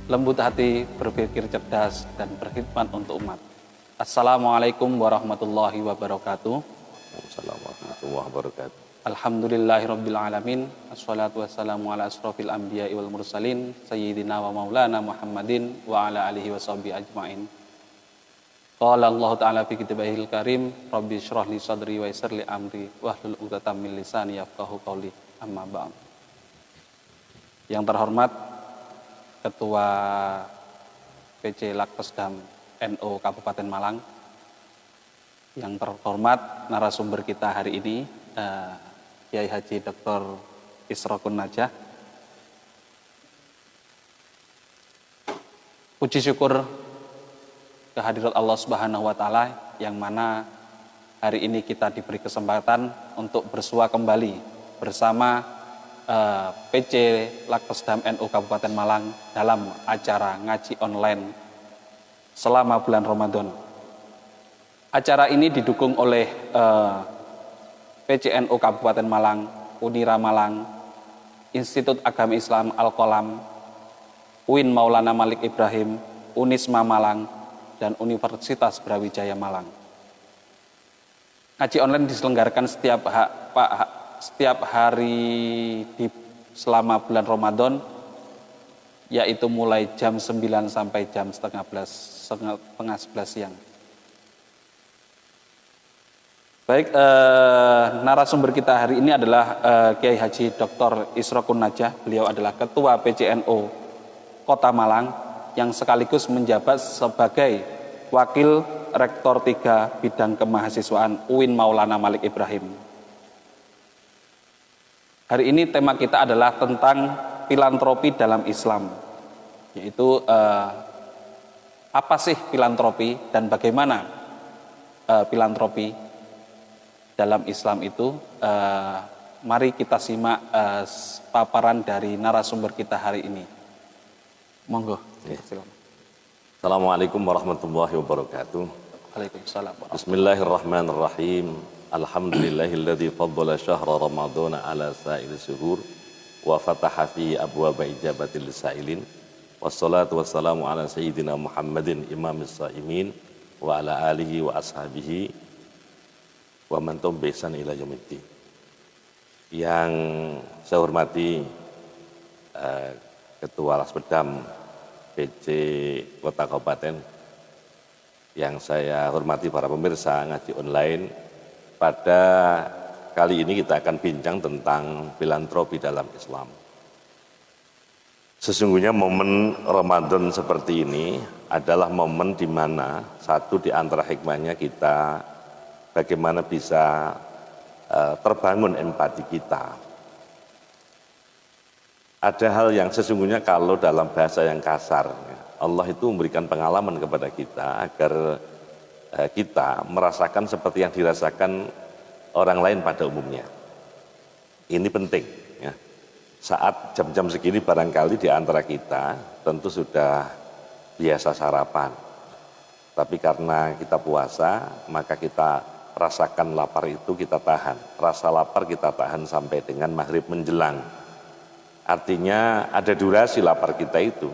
lembut hati, berpikir cerdas, dan berkhidmat untuk umat. Assalamualaikum warahmatullahi wabarakatuh. Assalamualaikum warahmatullahi wabarakatuh. Alhamdulillahirabbil alamin. Assalatu wassalamu ala asrofil anbiya'i wal mursalin sayyidina wa maulana Muhammadin wa ala alihi wa sahbihi ajmain. Qala Allah Ta'ala fi kitabihil karim, Rabbi syrah li sadri wa yassir li amri wahlul 'uqdatam min lisani yafqahu qawli. Amma ba'd. Yang terhormat Ketua PC Lakpesdam NU Kabupaten Malang, yang terhormat narasumber kita hari ini, Kiai Haji Dr. Isrokun Najah. Puji syukur kehadirat Allah Subhanahu wa Ta'ala, yang mana hari ini kita diberi kesempatan untuk bersua kembali bersama PC Lakpesdam NU Kabupaten Malang dalam acara ngaji online selama bulan Ramadan. Acara ini didukung oleh PCNU Kabupaten Malang, Unira Malang, Institut Agama Islam Al-Qalam, UIN Maulana Malik Ibrahim, Unisma Malang, dan Universitas Brawijaya Malang. Ngaji online diselenggarakan setiap hari selama bulan Ramadan, yaitu mulai jam 9 sampai jam setengah 11 siang. Baik, narasumber kita hari ini adalah Kiai Haji Dr. Isrokun Najah. Beliau adalah Ketua PCNU Kota Malang yang sekaligus menjabat sebagai Wakil Rektor 3 Bidang Kemahasiswaan UIN Maulana Malik Ibrahim. Hari ini tema kita adalah tentang filantropi dalam Islam, yaitu apa sih filantropi dan bagaimana filantropi dalam Islam itu. Mari kita simak paparan dari narasumber kita hari ini. Monggo. Silakan. Assalamualaikum warahmatullahi wabarakatuh. Waalaikumsalam. Bismillahirrahmanirrahim. Alhamdulillahilladzi faddala syahra ramadhana ala sa'il syuhur wa fataha fi abwaaba ijabatil sa'ilin. Wassalatu wassalamu ala sayyidina Muhammadin imamis sha'imin wa ala alihi wa ashabihi wa man tabi'an ila yaumiddin. Yang saya hormati Ketua Lakpesdam PC Kota Kabupaten, yang saya hormati para pemirsa ngaji online. Pada kali ini kita akan bincang tentang filantropi dalam Islam. Sesungguhnya momen Ramadan seperti ini adalah momen di mana satu di antara hikmahnya kita bagaimana bisa terbangun empati kita. Ada hal yang sesungguhnya kalau dalam bahasa yang kasar, Allah itu memberikan pengalaman kepada kita agar kita merasakan seperti yang dirasakan orang lain pada umumnya. Ini penting ya. Saat jam-jam segini barangkali di antara kita tentu sudah biasa sarapan. Tapi karena kita puasa, maka kita rasakan lapar itu kita tahan. Rasa lapar kita tahan sampai dengan maghrib menjelang. Artinya ada durasi lapar kita itu.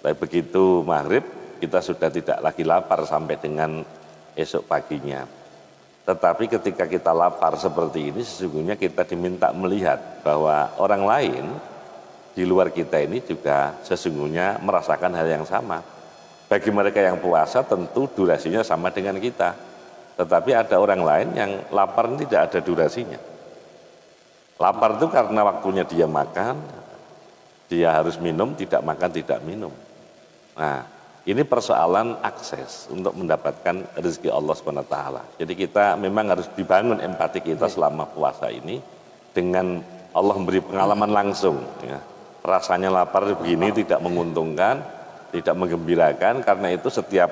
Tapi begitu maghrib, kita sudah tidak lagi lapar sampai dengan esok paginya. Tetapi ketika kita lapar seperti ini, sesungguhnya kita diminta melihat bahwa orang lain di luar kita ini juga sesungguhnya merasakan hal yang sama. Bagi mereka yang puasa tentu durasinya sama dengan kita. Tetapi ada orang lain yang lapar tidak ada durasinya. Lapar itu karena waktunya dia makan, dia harus minum, tidak makan tidak minum. Nah, ini persoalan akses untuk mendapatkan rezeki Allah SWT. Jadi kita memang harus dibangun empati kita selama puasa ini dengan Allah memberi pengalaman langsung. Ya. Rasanya lapar begini tidak menguntungkan, tidak menggembirakan, karena itu setiap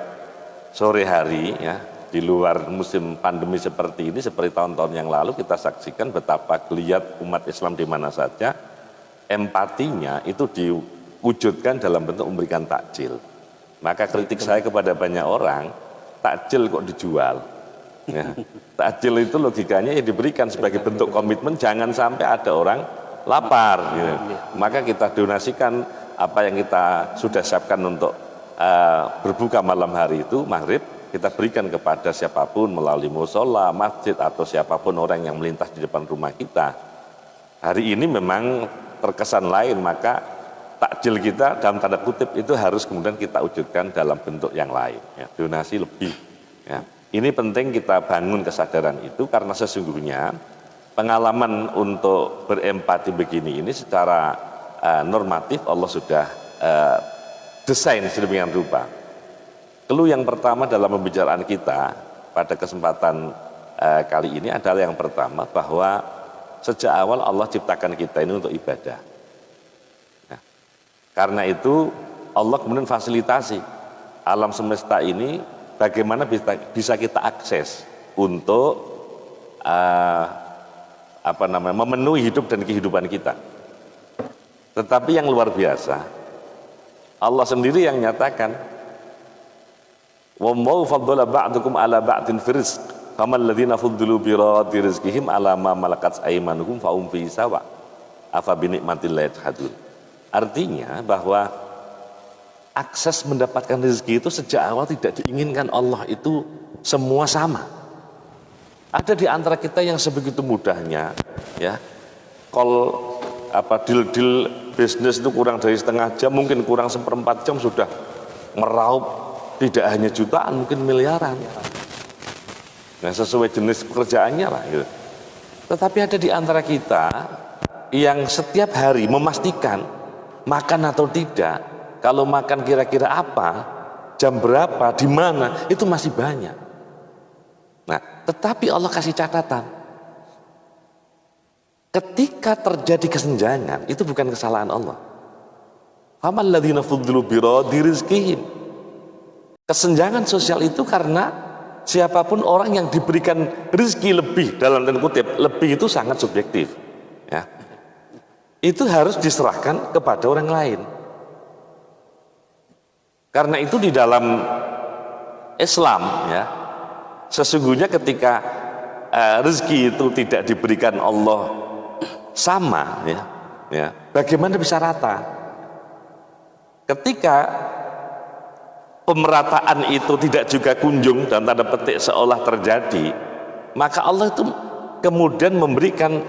sore hari ya, di luar musim pandemi seperti ini, seperti tahun-tahun yang lalu kita saksikan betapa geliat umat Islam di mana saja, empatinya itu diwujudkan dalam bentuk memberikan takjil. Maka kritik saya kepada banyak orang, takjil kok dijual. Ya. Takjil itu logikanya ya diberikan sebagai bentuk komitmen, jangan sampai ada orang lapar. Gitu. Maka kita donasikan apa yang kita sudah siapkan untuk berbuka malam hari itu, maghrib, kita berikan kepada siapapun melalui musola, masjid, atau siapapun orang yang melintas di depan rumah kita. Hari ini memang terkesan lain, maka takjil kita dalam tanda kutip itu harus kemudian kita wujudkan dalam bentuk yang lain, ya, donasi lebih. Ya. Ini penting kita bangun kesadaran itu, karena sesungguhnya pengalaman untuk berempati begini ini secara normatif Allah sudah desain sedemikian rupa. Clue yang pertama dalam pembicaraan kita pada kesempatan kali ini adalah yang pertama, bahwa sejak awal Allah ciptakan kita ini untuk ibadah. Nah, karena itu Allah kemudian fasilitasi alam semesta ini bagaimana bisa kita akses untuk memenuhi hidup dan kehidupan kita. Tetapi yang luar biasa, Allah sendiri yang nyatakan, "Wallahu faddala ba'dukum 'ala ba'din fi rizq, famal ladzina fuddilu bi raddi rizqihim 'ala ma malakat aymanuhum fa hum fi sawa. Afa bi ni'matillahi yajhadun." Artinya bahwa akses mendapatkan rezeki itu sejak awal tidak diinginkan Allah itu semua sama. Ada di antara kita yang sebegitu mudahnya, ya, deal bisnis itu kurang dari setengah jam, mungkin kurang seperempat jam sudah meraup tidak hanya jutaan, mungkin miliaran. Nah, sesuai jenis pekerjaannya lah gitu. Tetapi ada di antara kita yang setiap hari memastikan makan atau tidak, kalau makan kira-kira apa, jam berapa, di mana, itu masih banyak. Nah, tetapi Allah kasih catatan. Ketika terjadi kesenjangan, itu bukan kesalahan Allah. Famal ladzina fuddilu bi raddi rizqihim. Kesenjangan sosial itu karena siapapun orang yang diberikan rezeki lebih, dalam tanda kutip, lebih itu sangat subjektif, ya. Itu harus diserahkan kepada orang lain. Karena itu di dalam Islam, ya, sesungguhnya ketika rezeki itu tidak diberikan Allah sama, ya, bagaimana bisa rata? Ketika pemerataan itu tidak juga kunjung dan tanda petik seolah terjadi, maka Allah itu kemudian memberikan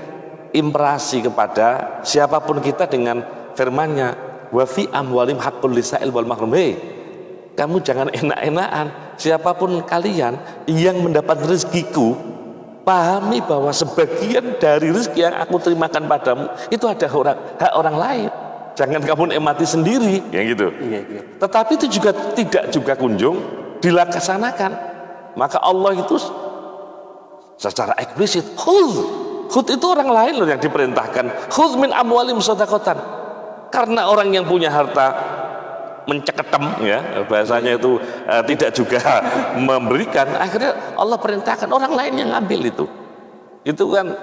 impresi kepada siapapun kita dengan firman-Nya, wa fi amwalim haqqul lisa'il wal mahrum. Hei, kamu jangan enak-enakan, siapapun kalian yang mendapat rezekiku, pahami bahwa sebagian dari rezeki yang aku terimakan padamu itu ada hak orang lain. Jangan kamu nikmati sendiri, ya gitu. Iya. Tetapi itu juga tidak juga kunjung dilaksanakan. Maka Allah itu secara eksplisit, khudh itu orang lain loh yang diperintahkan. Khudh min amwalim shadaqatan. Karena orang yang punya harta menceketem, ya, bahasanya itu tidak juga memberikan, akhirnya Allah perintahkan orang lain yang ambil itu. Itu kan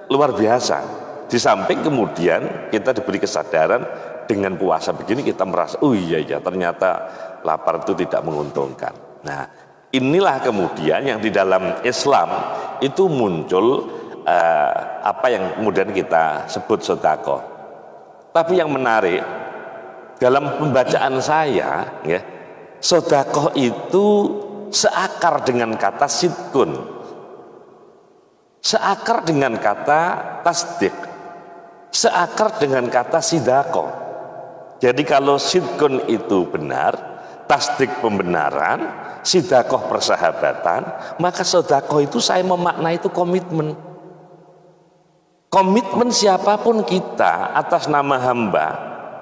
luar biasa. Di samping kemudian kita diberi kesadaran dengan puasa begini kita merasa, oh iya ternyata lapar itu tidak menguntungkan. Nah, inilah kemudian yang di dalam Islam itu muncul apa yang kemudian kita sebut sedekah. Tapi yang menarik dalam pembacaan saya, ya, sedekah itu seakar dengan kata sidqun, seakar dengan kata tasdik, seakar dengan kata sidaqah. Jadi kalau sidqun itu benar, tasdik pembenaran, sidaqah persahabatan, maka sedekah itu saya memaknai itu komitmen. Komitmen siapapun kita atas nama hamba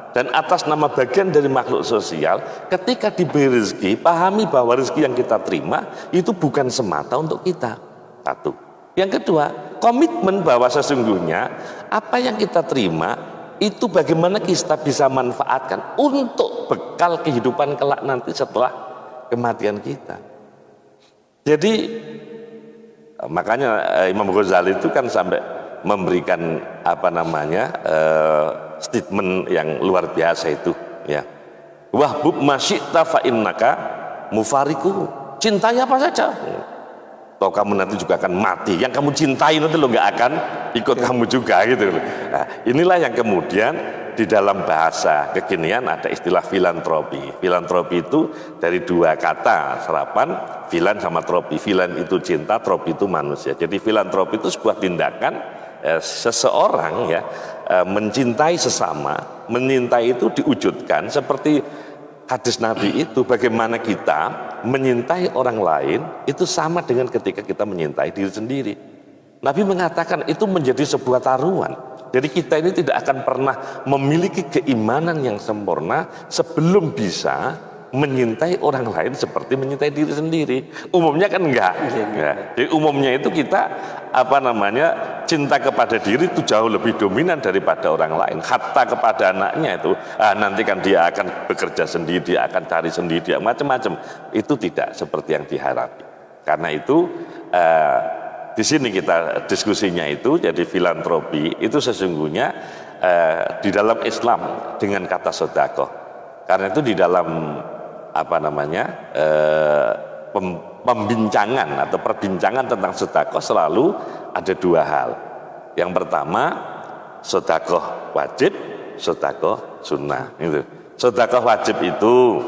dan atas nama bagian dari makhluk sosial, ketika diberi rezeki, pahami bahwa rezeki yang kita terima itu bukan semata untuk kita. Satu. Yang kedua, komitmen bahwa sesungguhnya apa yang kita terima itu bagaimana kita bisa manfaatkan untuk bekal kehidupan kelak nanti setelah kematian kita. Jadi makanya Imam Ghazali itu kan sampai memberikan statement yang luar biasa itu, ya. Wahbub masyi'ta fa innaka mufariku. Cintai apa saja, toh kamu nanti juga akan mati. Yang kamu cintai nanti lo nggak akan ikut kamu juga gitu. Nah, inilah yang kemudian di dalam bahasa kekinian ada istilah filantropi. Filantropi itu dari dua kata serapan, filan sama tropi. Filan itu cinta, tropi itu manusia. Jadi filantropi itu sebuah tindakan seseorang ya mencintai sesama. Menyintai itu diwujudkan seperti hadis Nabi itu, bagaimana kita menyintai orang lain itu sama dengan ketika kita menyintai diri sendiri. Nabi mengatakan itu menjadi sebuah taruhan. Jadi kita ini tidak akan pernah memiliki keimanan yang sempurna sebelum bisa menyintai orang lain seperti menyintai diri sendiri. Umumnya kan enggak. Ya. Jadi umumnya itu kita cinta kepada diri itu jauh lebih dominan daripada orang lain. Hatta kepada anaknya itu nanti kan dia akan bekerja sendiri, dia akan cari sendiri, dia macam-macam. Itu tidak seperti yang diharapkan. Karena itu di sini kita diskusinya itu, jadi filantropi itu sesungguhnya di dalam Islam dengan kata sedekah. Karena itu di dalam pembincangan atau perbincangan tentang sedekah selalu ada dua hal. Yang pertama, sedekah wajib, sedekah sunnah. Itu. Sedekah wajib itu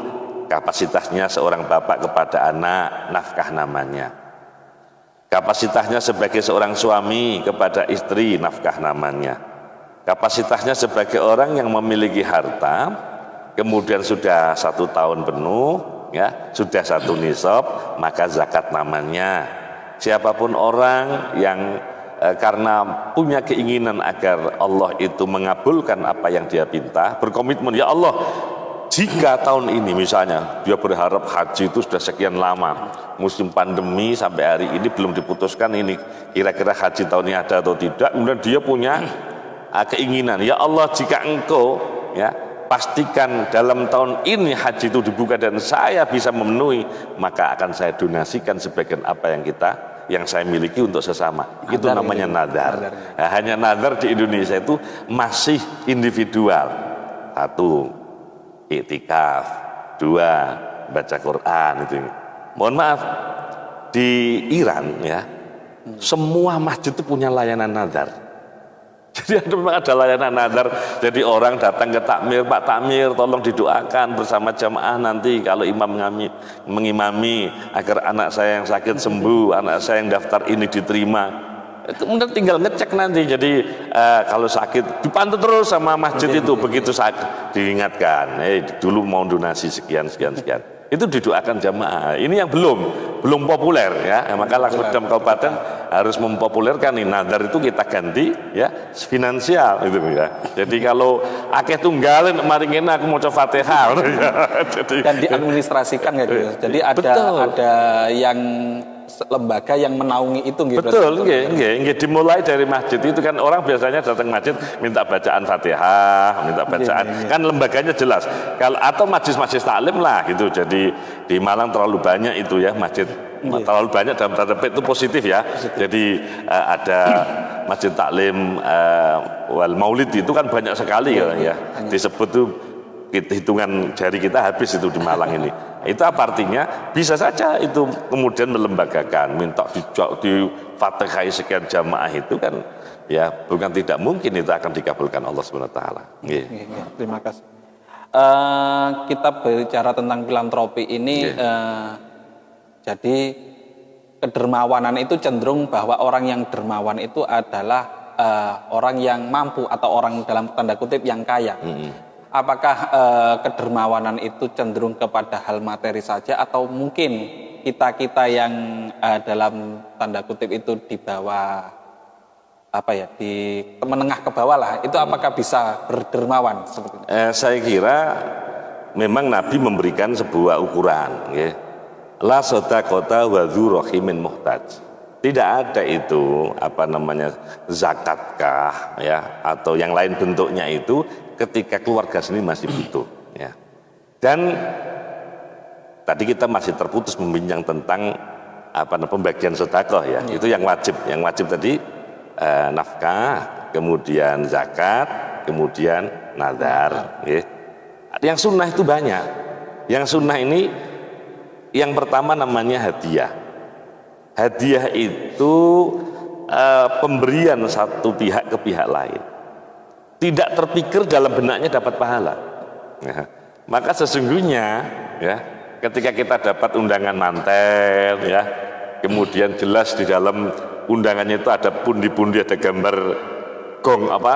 kapasitasnya seorang bapak kepada anak, nafkah namanya. Kapasitasnya sebagai seorang suami kepada istri, nafkah namanya. Kapasitasnya sebagai orang yang memiliki harta, kemudian sudah 1 tahun penuh, ya sudah 1 nisab, maka zakat namanya. Siapapun orang yang karena punya keinginan agar Allah itu mengabulkan apa yang dia pinta, berkomitmen, ya Allah, jika tahun ini misalnya dia berharap haji itu sudah sekian lama, musim pandemi sampai hari ini belum diputuskan ini kira-kira haji tahun ini ada atau tidak, kemudian dia punya keinginan, ya Allah, jika engkau ya pastikan dalam tahun ini haji itu dibuka dan saya bisa memenuhi, maka akan saya donasikan sebagian apa yang saya miliki untuk sesama. Nadar, itu namanya nadar. Nah, hanya nadar di Indonesia itu masih individual. 1, iktikaf, 2, baca Quran itu. Mohon maaf, di Iran ya, semua masjid itu punya layanan nadar. Jadi ada layanan nadar. Jadi orang datang ke takmir, Pak Takmir tolong didoakan bersama jamaah nanti kalau imam mengimami agar anak saya yang sakit sembuh, anak saya yang daftar ini diterima. Kemudian tinggal ngecek nanti. Jadi kalau sakit dipantau terus sama masjid itu, begitu sakit diingatkan, dulu mau donasi sekian. Itu didoakan jamaah. Ini yang belum populer ya. Maka Laksmedam Kabupaten harus mempopulerkan nih, nadar itu kita ganti ya finansial itu ya. Jadi kalau akeh tunggalin mari ngene aku maca Fatihah ya. Dan diadministrasikan kayak gitu. Jadi ada yang lembaga yang menaungi itu gitu. Betul, nggih. Dimulai dari masjid itu kan orang biasanya datang masjid minta bacaan Fatihah, minta bacaan. Kan lembaganya jelas. Kalau atau majelis taklim lah gitu. Jadi di Malang terlalu banyak itu ya masjid. Terlalu banyak dalam tanda petik itu positif ya. Jadi ada masjid taklim wal maulid itu kan banyak sekali ya. Disebut tuh hitungan jari kita habis itu di Malang ini. Itu apa artinya? Bisa saja itu kemudian melembagakan, minta di Fatihah sekian jamaah itu kan ya bukan tidak mungkin itu akan dikabulkan Allah SWT. Terima kasih. Kita berbicara tentang filantropi ini, jadi kedermawanan itu cenderung bahwa orang yang dermawan itu adalah orang yang mampu atau orang dalam tanda kutip yang kaya. Apakah kedermawanan itu cenderung kepada hal materi saja atau mungkin kita yang dalam tanda kutip itu di bawah di menengah ke bawah lah, itu apakah bisa berdermawan seperti itu? Saya kira memang Nabi memberikan sebuah ukuran, ya. La sodaqota wa dzu rahimin muhtaj. Tidak ada itu zakatkah ya atau yang lain bentuknya itu ketika keluarga sendiri masih butuh ya. Dan tadi kita masih terputus membincang tentang pembagian sedekah ya. Itu yang wajib. Yang wajib tadi nafkah, kemudian zakat, kemudian nazar ya. Yang sunnah itu banyak. Yang sunnah ini yang pertama namanya hadiah. Hadiah itu pemberian satu pihak ke pihak lain. tidak terpikir dalam benaknya dapat pahala. Ya. Maka sesungguhnya ya, ketika kita dapat undangan manten ya, kemudian jelas di dalam undangannya itu ada pundi-pundi, ada gambar gong apa,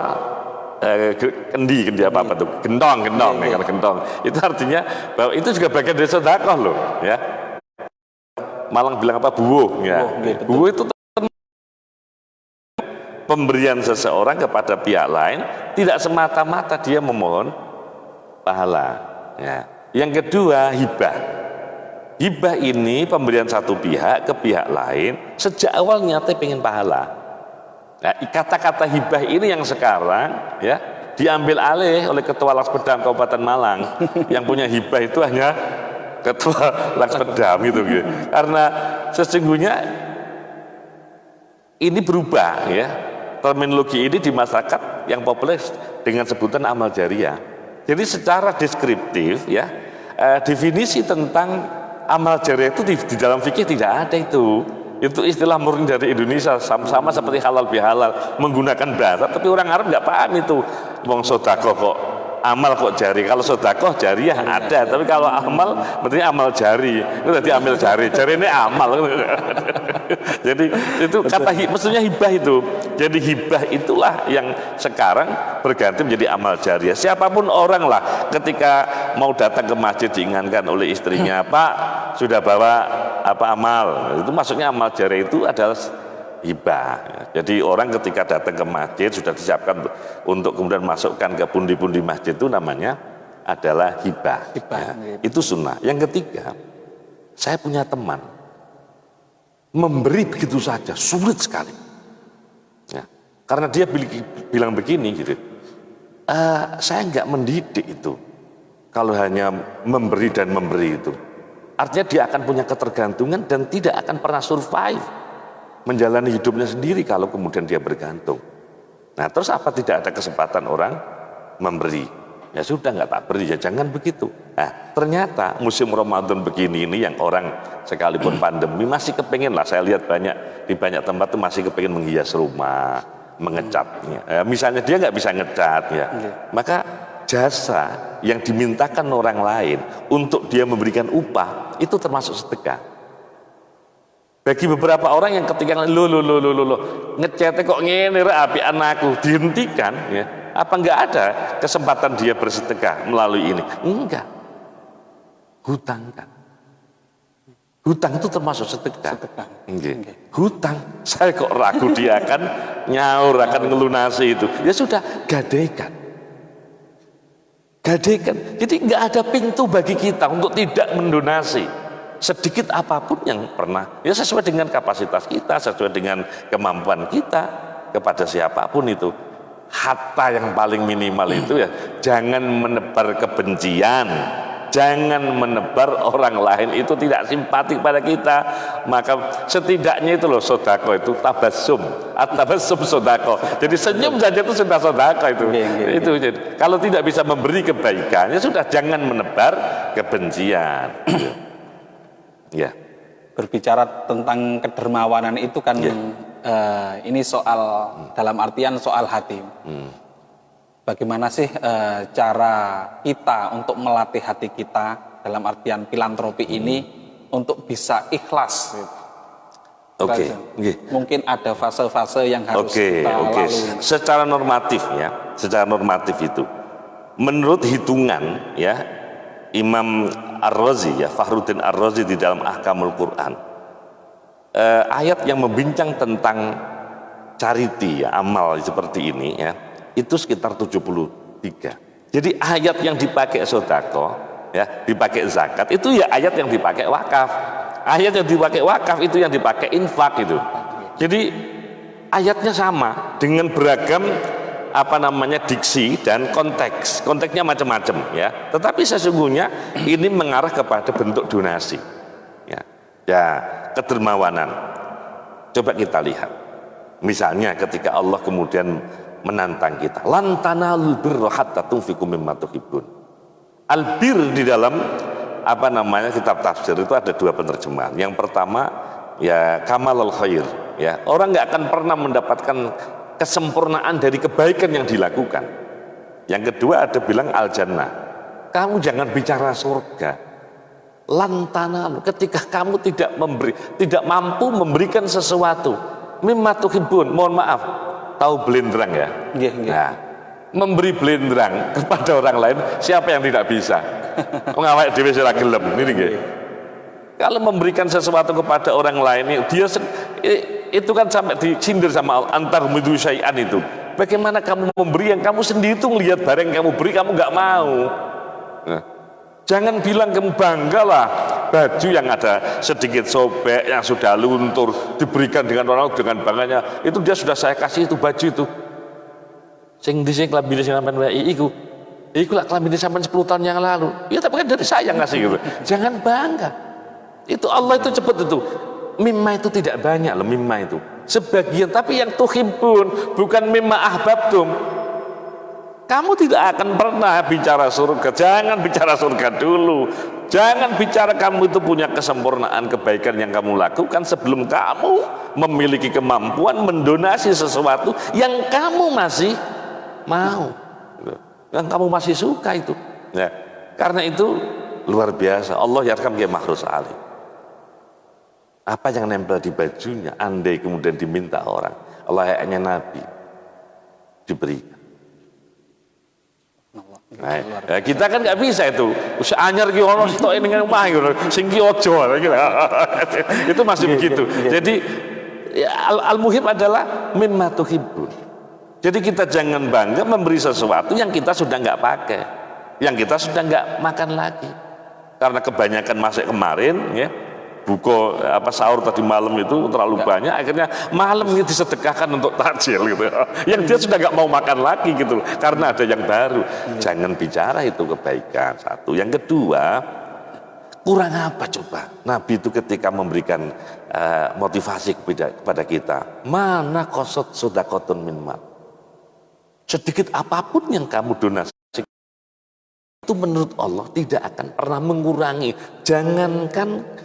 kendi apa tuh, gentong ya, kan gentong. Itu artinya bahwa itu juga bagian dari sedekah loh ya. Malang bilang apa, buwuh ya. Buwuh itu pemberian seseorang kepada pihak lain, tidak semata-mata dia memohon pahala ya. Yang kedua, hibah. Hibah ini pemberian satu pihak ke pihak lain sejak awal niatnya pengen pahala. Nah, kata-kata hibah ini yang sekarang ya diambil alih oleh Ketua Lakspedam Kabupaten Malang. Yang punya hibah itu hanya Ketua Lakspedam gitu. Karena sesungguhnya ini berubah ya. Terminologi ini di masyarakat yang populer dengan sebutan amal jariah. Jadi secara deskriptif ya, definisi tentang amal jariah itu di dalam fikih tidak ada itu. Itu istilah murni dari Indonesia, sama seperti halal bihalal, menggunakan bahasa, tapi orang Arab nggak paham itu. Wong sodako kok amal kok jari, kalau sodako jariah ada, tapi kalau amal berarti amal jari, itu berarti ambil jari ini amal. Jadi itu kata maksudnya hibah itu. Jadi hibah itulah yang sekarang berganti menjadi amal jariah. Siapapun orang lah ketika mau datang ke masjid diingatkan oleh istrinya, Pak sudah bawa apa amal, itu maksudnya amal jariah itu adalah hibah. Jadi orang ketika datang ke masjid sudah disiapkan untuk kemudian masukkan ke pundi-pundi masjid, itu namanya adalah hibah. Ya, itu sunnah. Yang ketiga, saya punya teman memberi begitu saja sulit sekali. Ya, karena dia bilang begini gitu, saya nggak mendidik itu kalau hanya memberi dan memberi itu. Artinya dia akan punya ketergantungan dan tidak akan pernah survive menjalani hidupnya sendiri kalau kemudian dia bergantung. Nah terus apa tidak ada kesempatan orang memberi? Ya sudah nggak tak beri, ya jangan begitu. Nah ternyata musim Ramadan begini ini yang orang sekalipun pandemi masih kepengen lah, saya lihat di banyak tempat tuh masih kepengen menghias rumah, mengecat. Misalnya dia nggak bisa ngecat ya, maka jasa yang dimintakan orang lain untuk dia memberikan upah itu termasuk sedekah. Bagi beberapa orang yang ketika lo ngecetnya kok ngene api anakku dihentikan ya, apa enggak ada kesempatan dia bersedekah melalui ini? Enggak. Hutang kan. Hutang itu termasuk sedekah. Hutang, saya kok ragu dia akan nyaur, akan ngelunasi itu. Ya sudah, gadaikan. Jadi enggak ada pintu bagi kita untuk tidak mendonasi sedikit apapun yang pernah, ya sesuai dengan kapasitas kita, sesuai dengan kemampuan kita kepada siapapun itu. Hatta yang paling minimal itu ya, jangan menebar kebencian, jangan menebar orang lain itu tidak simpati pada kita. Maka setidaknya itu loh sodako itu tabassum, at-tabassum sodako. Jadi senyum saja itu sudah sodako itu. Itu jadi, kalau tidak bisa memberi kebaikan ya sudah, jangan menebar kebencian. Ya. Berbicara tentang kedermawanan itu kan ini soal dalam artian soal hati. Bagaimana sih cara kita untuk melatih hati kita dalam artian filantropi ini untuk bisa ikhlas? Oke. Mungkin ada fase-fase yang harus kita lalui. Secara normatif ya, secara normatif itu menurut hitungan ya Imam Ar-Razi ya, Fakhruddin Ar-Razi di dalam Ahkamul Quran, ayat yang membincang tentang charity ya, amal seperti ini ya, itu sekitar 73. Jadi ayat yang dipakai sedekah ya, dipakai zakat itu ya ayat yang dipakai wakaf. Ayat yang dipakai wakaf itu yang dipakai infak itu. Jadi ayatnya sama dengan beragam diksi dan konteksnya macam-macam ya, tetapi sesungguhnya ini mengarah kepada bentuk donasi ya, kedermawanan. Coba kita lihat misalnya ketika Allah kemudian menantang kita, lan tanalul birra hatta tunfiqu mimma tuhibbun. Albir di dalam kitab tafsir itu ada dua penerjemahan. Yang pertama ya kamalul khair ya, orang nggak akan pernah mendapatkan kesempurnaan dari kebaikan yang dilakukan Yang kedua ada bilang al-jannah. Kamu jangan bicara surga. Lantana, ketika kamu tidak mampu memberikan sesuatu, mimma tuhibbun, mohon maaf, tahu belendrang ya? Nah, memberi belendrang kepada orang lain, siapa yang tidak bisa? Ngawak dhewe sira gelem ini nggih. Kalau memberikan sesuatu kepada orang lain, dia itu kan sampai disindir sama Allah, antar midu syai'an itu. Bagaimana kamu memberi yang kamu sendiri tuh ngelihat barang yang kamu beri kamu nggak mau. Nah, jangan bilang kamu banggalah baju yang ada sedikit sobek, yang sudah luntur, diberikan dengan orang dengan bangganya. Itu dia sudah saya kasih itu baju itu. Sing dhisik klambine sing sampean wae iku lak klambine sampean 10 tahun yang lalu. Ya tapi kan dari saya ngasih gitu. Jangan bangga. Itu Allah itu cepat itu. Mimma itu tidak banyak loh, mimma itu sebagian, tapi yang tuhibbun, bukan mimma ahbabtum. Kamu tidak akan pernah bicara surga. Jangan bicara surga dulu. Jangan bicara kamu itu punya kesempurnaan kebaikan yang kamu lakukan sebelum kamu memiliki kemampuan mendonasi sesuatu yang kamu masih mau, yang kamu masih suka itu. Ya. Karena itu luar biasa. Allah yarham ya mahrus ali. Apa yang nempel di bajunya, andai kemudian diminta orang, layaknya Nabi diberikan. Nah, kita kan nggak bisa itu. Anyar ki ono stok ning omah ngono, sing ki aja. Itu masih begitu. Jadi al-muhim adalah mimma tuhibbun. Jadi kita jangan bangga memberi sesuatu yang kita sudah nggak pakai, yang kita sudah nggak makan lagi. Karena kebanyakan masuk kemarin ya. Buko sahur tadi malam itu terlalu banyak, akhirnya malam ini disedekahkan untuk takjil gitu. Yang dia sudah nggak mau makan lagi gitu, karena ada yang baru. Jangan bicara itu kebaikan. Satu, yang kedua, kurang apa coba? Nabi itu ketika memberikan motivasi kepada kita, mana qasad shadaqatun min mal. Sedikit apapun yang kamu donasi itu menurut Allah tidak akan pernah mengurangi. Jangankan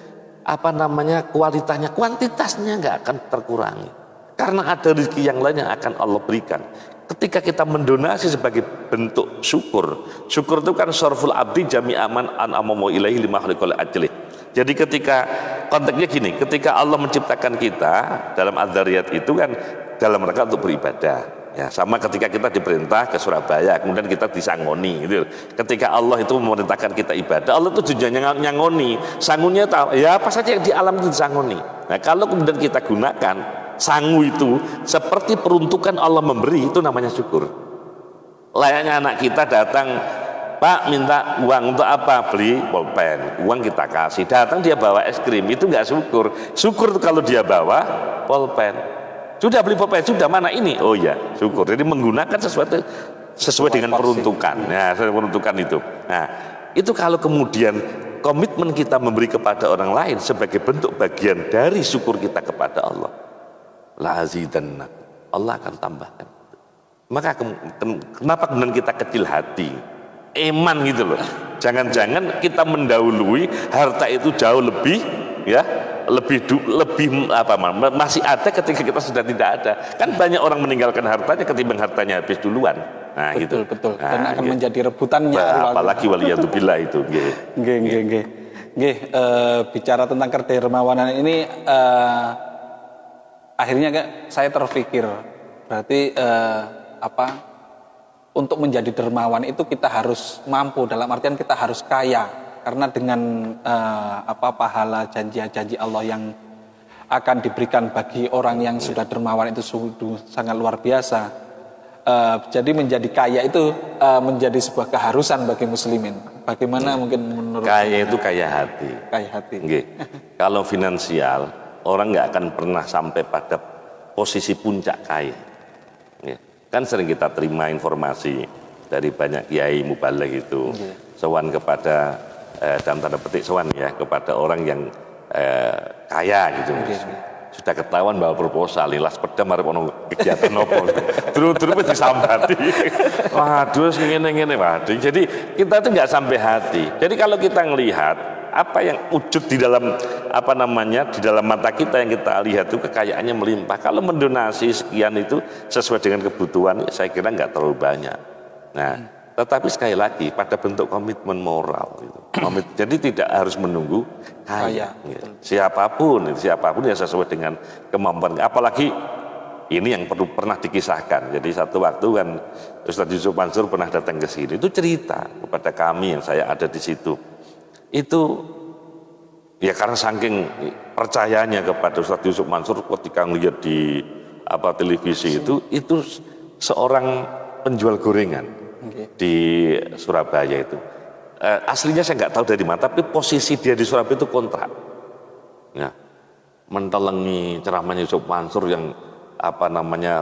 kualitasnya, kuantitasnya nggak akan terkurangi, karena ada rezeki yang lain yang akan Allah berikan. Ketika kita mendonasi sebagai bentuk syukur itu kan syarful abdi jami'a man an'amahu ilaihi lima khaliqal ajli. Jadi ketika konteksnya gini, ketika Allah menciptakan kita dalam Adzariyat itu kan dalam rangka untuk beribadah. Ya, sama ketika kita diperintah ke Surabaya, kemudian kita disangoni gitu. Ketika Allah itu memerintahkan kita ibadah, Allah itu tujuannya nyangoni. Sangunya tahu, ya apa saja yang di alam itu disangoni. Nah, kalau kemudian kita gunakan sangu itu seperti peruntukan Allah memberi, itu namanya syukur. Layaknya anak kita datang, Pak minta uang untuk apa? Beli pulpen. Uang kita kasih. Datang dia bawa es krim, itu enggak syukur. Syukur itu kalau dia bawa pulpen. Sudah beli pulpen, sudah mana ini? Oh ya, syukur. Jadi menggunakan sesuatu sesuai dengan peruntukan. Ya, sesuai peruntukan itu. Nah, itu kalau kemudian komitmen kita memberi kepada orang lain sebagai bentuk bagian dari syukur kita kepada Allah, la azidanna, Allah akan tambahkan. Maka kenapa kemudian kita kecil hati, eman gitu loh. Jangan-jangan kita mendahului harta itu jauh lebih ya, lebih masih ada ketika kita sudah tidak ada. Kan banyak orang meninggalkan hartanya ketimbang hartanya habis duluan. Nah, betul, gitu. Betul. Dan akan menjadi rebutannya. Apalagi waliyatubillah itu. Nggih. Bicara tentang kedermawanan ini akhirnya saya terpikir berarti untuk menjadi dermawan itu kita harus mampu, dalam artian kita harus kaya. Karena dengan pahala janji Allah yang akan diberikan bagi orang yang sudah dermawan itu sangat luar biasa. Jadi menjadi kaya itu menjadi sebuah keharusan bagi muslimin. Bagaimana mungkin menurut kaya itu kaya hati. Kaya hati. Kalau finansial orang nggak akan pernah sampai pada posisi puncak kaya. Kan sering kita terima informasi dari banyak kiai mubaligh itu sowan kepada dalam tanda petik sowan ya kepada orang yang kaya gitu. Sudah ketahuan bahwa proposal lilas pedam arep ono kegiatan nopo. Terus disambati. Waduh ngene-ngene waduh. Jadi kita itu nggak sampai hati. Jadi kalau kita ngelihat apa yang wujud di dalam di dalam mata kita yang kita lihat itu kekayaannya melimpah. Kalau mendonasi sekian itu sesuai dengan kebutuhan, saya kira nggak terlalu banyak. Nah, tetapi sekali lagi pada bentuk komitmen moral gitu. Jadi tidak harus menunggu kaya. Gitu. Siapapun yang sesuai dengan kemampuan. Apalagi ini yang pernah dikisahkan. Jadi satu waktu kan Ustadz Yusuf Mansur pernah datang ke sini. Itu cerita kepada kami yang saya ada di situ. Itu ya karena saking percayanya kepada Ustadz Yusuf Mansur ketika melihat di televisi itu seorang penjual gorengan di Surabaya itu. Aslinya saya nggak tahu dari mana, tapi posisi dia di Surabaya itu kontrak. Ya, mentelengi ceramahnya Yusuf Mansur yang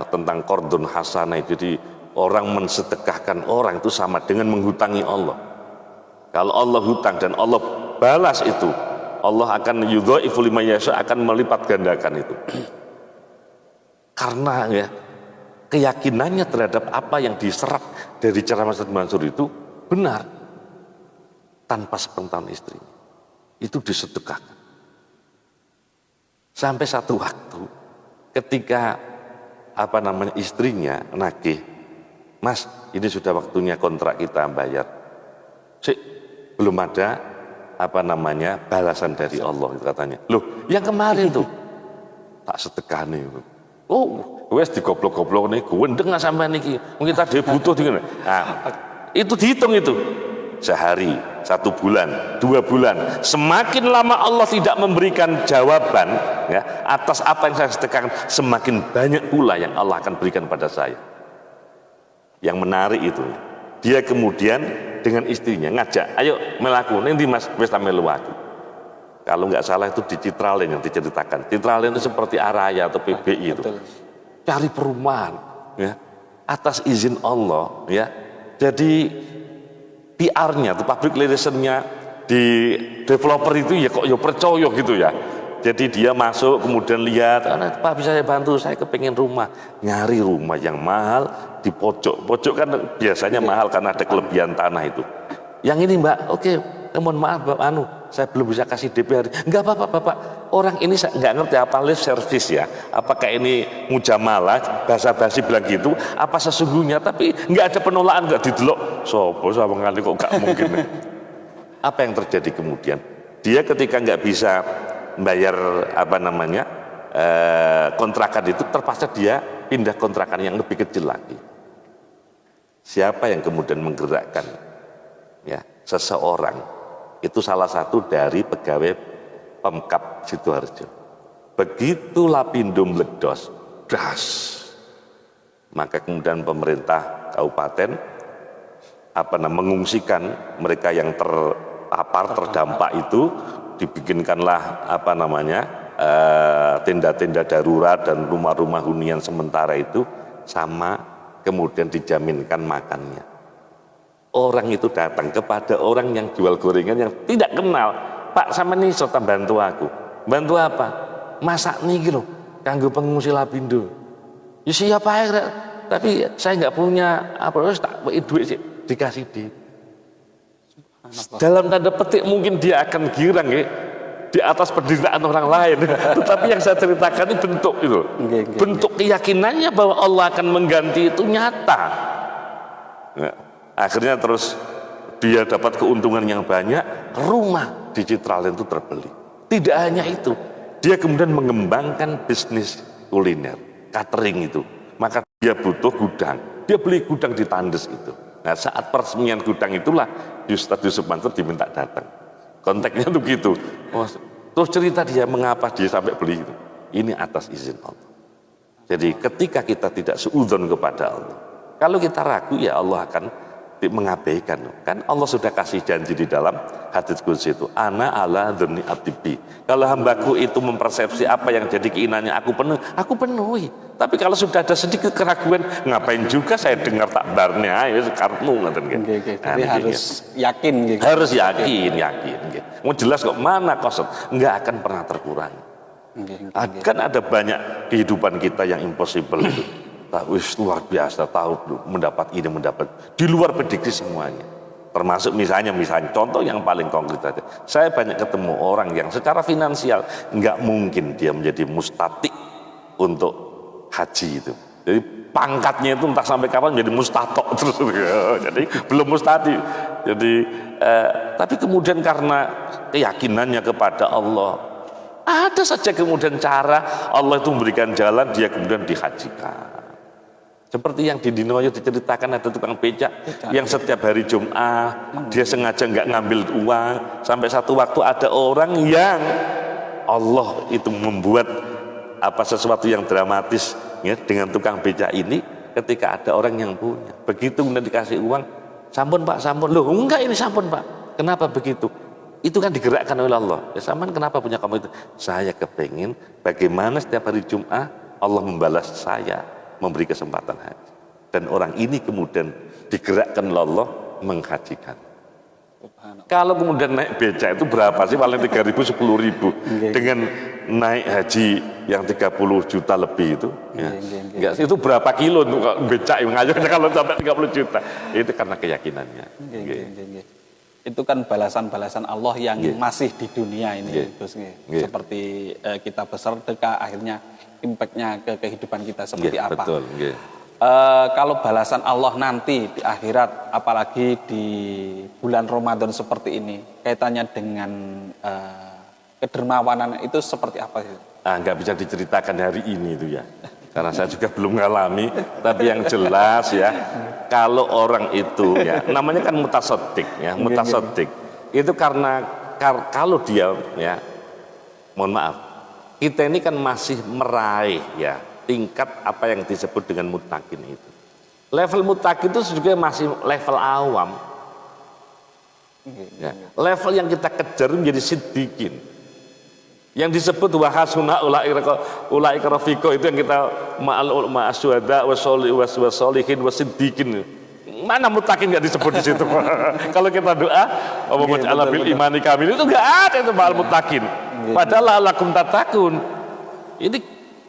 tentang qardun hasanah. Jadi orang mensedekahkan orang itu sama dengan menghutangi Allah. Kalau Allah hutang dan Allah balas itu, Allah akan yudhaifu liman yasha, akan melipat gandakan itu. Karena ya keyakinannya terhadap apa yang diserap dari ceramah Ustadz Mansur itu benar, tanpa sepengetahuan istrinya itu disedekahkan. Sampai satu waktu ketika istrinya nagih, "Mas, ini sudah waktunya kontrak kita bayar." Belum ada balasan dari Allah, itu katanya. Loh, yang kemarin tuh tak sedekahne. Oh, wes digoblok-goblok nih, gendeng sampean niki. Mungkin tadi butuh dengan. Nah, itu dihitung itu. Sehari, 1 bulan, 2 bulan. Semakin lama Allah tidak memberikan jawaban ya atas apa yang saya sedekahkan, semakin banyak pula yang Allah akan berikan pada saya. Yang menarik itu, dia kemudian dengan istrinya ngajak, "Ayo melaku, nanti Mas wis ta melu aku." Kalau nggak salah itu di Citralen yang diceritakan. Citralen itu seperti Araya atau PBI itu. Cari perumahan ya atas izin Allah ya. Jadi PR-nya, public relation-nya di developer itu ya kok ya percaya gitu ya. Jadi dia masuk kemudian lihat, "Pak bisa saya bantu, saya kepengen rumah." Nyari rumah yang mahal di pojok. Pojok kan biasanya mahal karena ada kelebihan tanah itu. "Yang ini Mbak, oke, mohon maaf Bapak, saya belum bisa kasih DP hari." "Enggak apa-apa Bapak, orang ini saya nggak ngerti apa live service ya. Apakah ini mujamalah, basa-basi bilang gitu, apa sesungguhnya, tapi nggak ada penolakan, nggak didelok. Sopo sama kali kok nggak mungkin." Apa yang terjadi kemudian? Dia ketika nggak bisa bayar kontrakan itu, terpaksa dia pindah kontrakan yang lebih kecil lagi. Siapa yang kemudian menggerakkan ya seseorang? Itu salah satu dari pegawai Pemkab Sidoarjo. Begitu Lapindo meledos, das, maka kemudian pemerintah kabupaten mengungsikan mereka yang terpapar, terdampak itu, dibikinkanlah tenda-tenda darurat dan rumah-rumah hunian sementara itu, sama kemudian dijaminkan makannya. Orang itu datang kepada orang yang jual gorengan yang tidak kenal. "Pak, sama nih serta bantu aku." "Bantu apa?" "Masak nih gitu, kanggo pengungsi Lapindo." "Ya siapa ya, tapi saya nggak punya terus tak duit sih." Dikasih duit. Dalam tanda petik mungkin dia akan girang ya di atas penderitaan orang lain. Tetapi yang saya ceritakan ini bentuk itu. Bentuk keyakinannya bahwa Allah akan mengganti itu nyata. Ya. Akhirnya terus dia dapat keuntungan yang banyak, rumah di Citralen itu terbeli. Tidak hanya itu, dia kemudian mengembangkan bisnis kuliner, catering itu. Maka dia butuh gudang, dia beli gudang di Tandes itu. Nah, saat peresmian gudang itulah Ustadz Yusuf Mansur diminta datang. Konteksnya tuh gitu. Terus cerita dia mengapa dia sampai beli itu. Ini atas izin Allah. Jadi ketika kita tidak seudon kepada Allah, kalau kita ragu ya Allah akan mengabaikan. Kan Allah sudah kasih janji di dalam hadits qudsi itu, "Ana ala dzanni abdi." Kalau hambaku itu mempersepsi apa yang jadi keinginannya aku penuhi. Tapi kalau sudah ada sedikit keraguan, ngapain juga saya dengar takbarnya, ayo karepmu ngoten nggih. Jadi harus yakin gitu. Harus yakin. Mau jelas kok, mana kosong, enggak akan pernah terkurangi. Kan ada banyak kehidupan kita yang impossible itu. Wis luar biasa, tahu mendapat ini, mendapat di luar prediksi semuanya. Termasuk misalnya contoh yang paling konkret saja. Saya banyak ketemu orang yang secara finansial nggak mungkin dia menjadi mustati untuk haji itu. Jadi pangkatnya itu entah sampai kapan menjadi mustatok terus. Jadi belum mustadi. Jadi tapi kemudian karena keyakinannya kepada Allah, ada saja kemudian cara Allah itu memberikan jalan, dia kemudian dihajikan. Seperti yang di Dinoyo diceritakan, ada tukang becak yang setiap hari Jumat dia sengaja nggak ngambil uang, sampai satu waktu ada orang yang Allah itu membuat sesuatu yang dramatis ya, dengan tukang becak ini. Ketika ada orang yang punya, begitu kemudian dikasih uang, sampun Pak, sampun. Loh enggak, ini sampun Pak. Kenapa begitu? Itu kan digerakkan oleh Allah. Ya sampun, kenapa punya kamu itu? Saya kepengin bagaimana setiap hari Jumat Allah membalas saya, memberi kesempatan haji. Dan orang ini kemudian digerakkan oleh Allah menghajikan. Kalau kemudian naik becak itu berapa sih? Paling 3.000, 10.000. Dengan naik haji yang 30 juta lebih itu ya. Enggak, itu berapa kilo untuk becak yang ngajak kalau sampai 30 juta. Itu karena keyakinannya. Itu kan balasan-balasan Allah yang masih di dunia ini, Gus. Seperti kita bersedekah, akhirnya impactnya ke kehidupan kita seperti apa. Betul. Kalau balasan Allah nanti di akhirat, apalagi di bulan Ramadan seperti ini, kaitannya dengan kedermawanan itu seperti apa sih? Nggak bisa diceritakan hari ini itu ya, karena saya juga belum mengalami. Tapi yang jelas ya, kalau orang itu ya, namanya kan mutasodik ya, mutasodik itu karena kalau dia ya, mohon maaf, kita ini kan masih meraih ya tingkat apa yang disebut dengan mutakin itu. Level mutakin itu juga masih level awam. Ya. Level yang kita kejar menjadi siddiqin. Yang disebut wahasuna ulaika rafiqa, itu yang kita ma'asyuhada wasolihin wasiddiqin. Mana mutakin nggak disebut di situ? Kalau kita doa, Allahumma bil imani kamil, itu nggak ada itu ma'al mutakin. Padahal lakum tatakun. Ini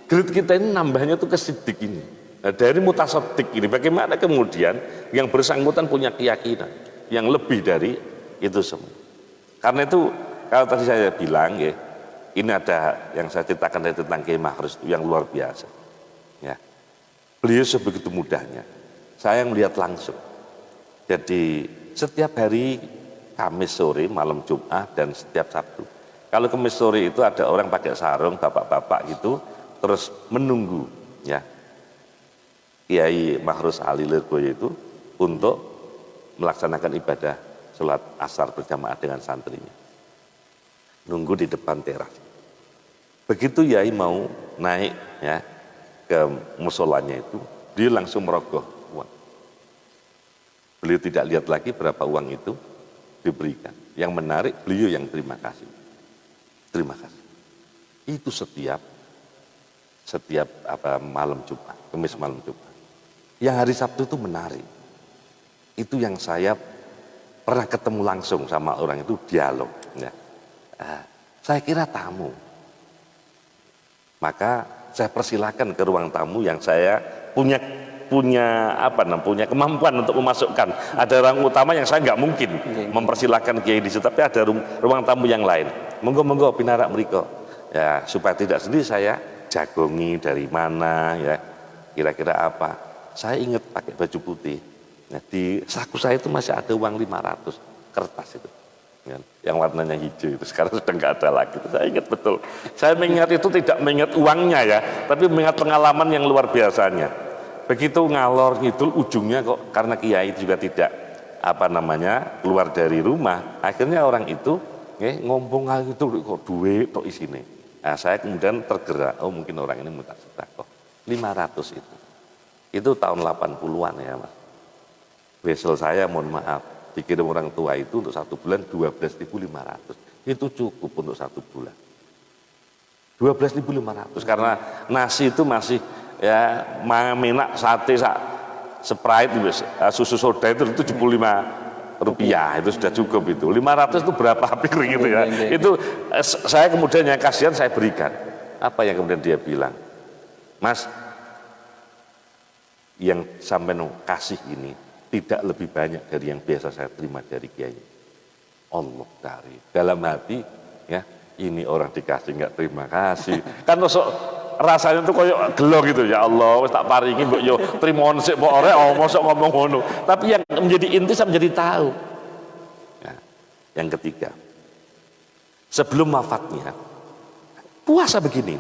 grade kita ini nambahnya tuh ke siddiq ini. Nah, dari mutasaddiq ini bagaimana kemudian yang bersangkutan punya keyakinan yang lebih dari itu semua. Karena itu kalau tadi saya bilang ya, ini ada yang saya ceritakan dari tentang Kiai Mahrus itu yang luar biasa. Ya. Beliau sebegitu mudahnya. Saya melihat langsung. Jadi setiap hari Kamis sore, malam Jumat dan setiap Sabtu. Kalau Kamis sore itu ada orang pakai sarung, bapak-bapak gitu, terus menunggu ya Kiai Mahrus Ali Lirboyo itu untuk melaksanakan ibadah sholat asar berjamaah dengan santrinya. Nunggu di depan teras. Begitu Yai mau naik ya ke musolanya itu, dia langsung merogoh uang. Beliau tidak lihat lagi berapa uang itu diberikan. Yang menarik beliau yang terima kasih. Terima kasih. Itu setiap malam Jumat, Kamis malam Jumat. Yang hari Sabtu itu menarik. Itu yang saya pernah ketemu langsung sama orang itu, dialog. Ya. Saya kira tamu. Maka saya persilahkan ke ruang tamu yang saya punya kemampuan untuk memasukkan. Ada orang utama yang saya nggak mungkin mempersilahkan kiai di situ, tapi ada ruang tamu yang lain. Monggo pinarak mriko. Ya, supaya tidak sendiri saya jagongi dari mana ya, kira-kira apa. Saya ingat pakai baju putih. Nah, di saku saya itu masih ada uang 500 kertas itu. Yang warnanya hijau itu sekarang sudah nggak ada lagi. Saya ingat betul. Saya mengingat itu tidak mengingat uangnya ya, tapi mengingat pengalaman yang luar biasanya. Begitu ngalor ngidul ujungnya kok, karena kiai juga tidak keluar dari rumah. Akhirnya orang itu ngomong itu kok duit kok isine. Nah, saya kemudian tergerak, oh mungkin orang ini minta sedekah. 500 itu. Itu tahun 80-an ya Mas. Wesel saya mohon maaf, dikirim orang tua itu untuk 1 bulan 12.500. Itu cukup untuk 1 bulan. 12.500 karena nasi itu masih ya menak sate Sprite susu soda itu 75 rupiah, itu sudah cukup itu. 500 itu berapa piring itu ya. Itu saya kemudian yang kasihan saya berikan. Apa yang kemudian dia bilang? Mas, yang sampai kasih ini tidak lebih banyak dari yang biasa saya terima dari kiai. Allah dari dalam hati ya, ini orang dikasih nggak terima kasih. Kan rasanya tuh koyo gelo gitu, ya Allah wis tak paringi mbok yo trimon sik mbok ora mosok ngomong ngono. Tapi yang menjadi inti saya menjadi tahu. Nah, yang ketiga, sebelum wafatnya puasa begini.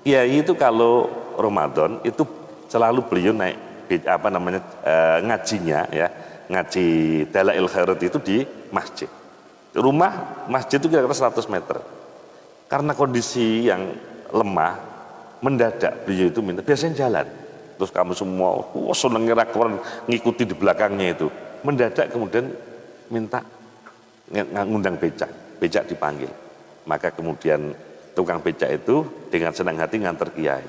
Kiai itu kalau Ramadan itu selalu beliau naik ngajinya ya, ngaji Dalail Khairat itu di masjid. Rumah masjid itu kira-kira 100 meter. Karena kondisi yang lemah, mendadak beliau itu minta, biasanya jalan. Terus kamu semua seneng ngikuti di belakangnya itu. Mendadak kemudian minta ngundang becak dipanggil. Maka kemudian tukang becak itu dengan senang hati nganter kiai.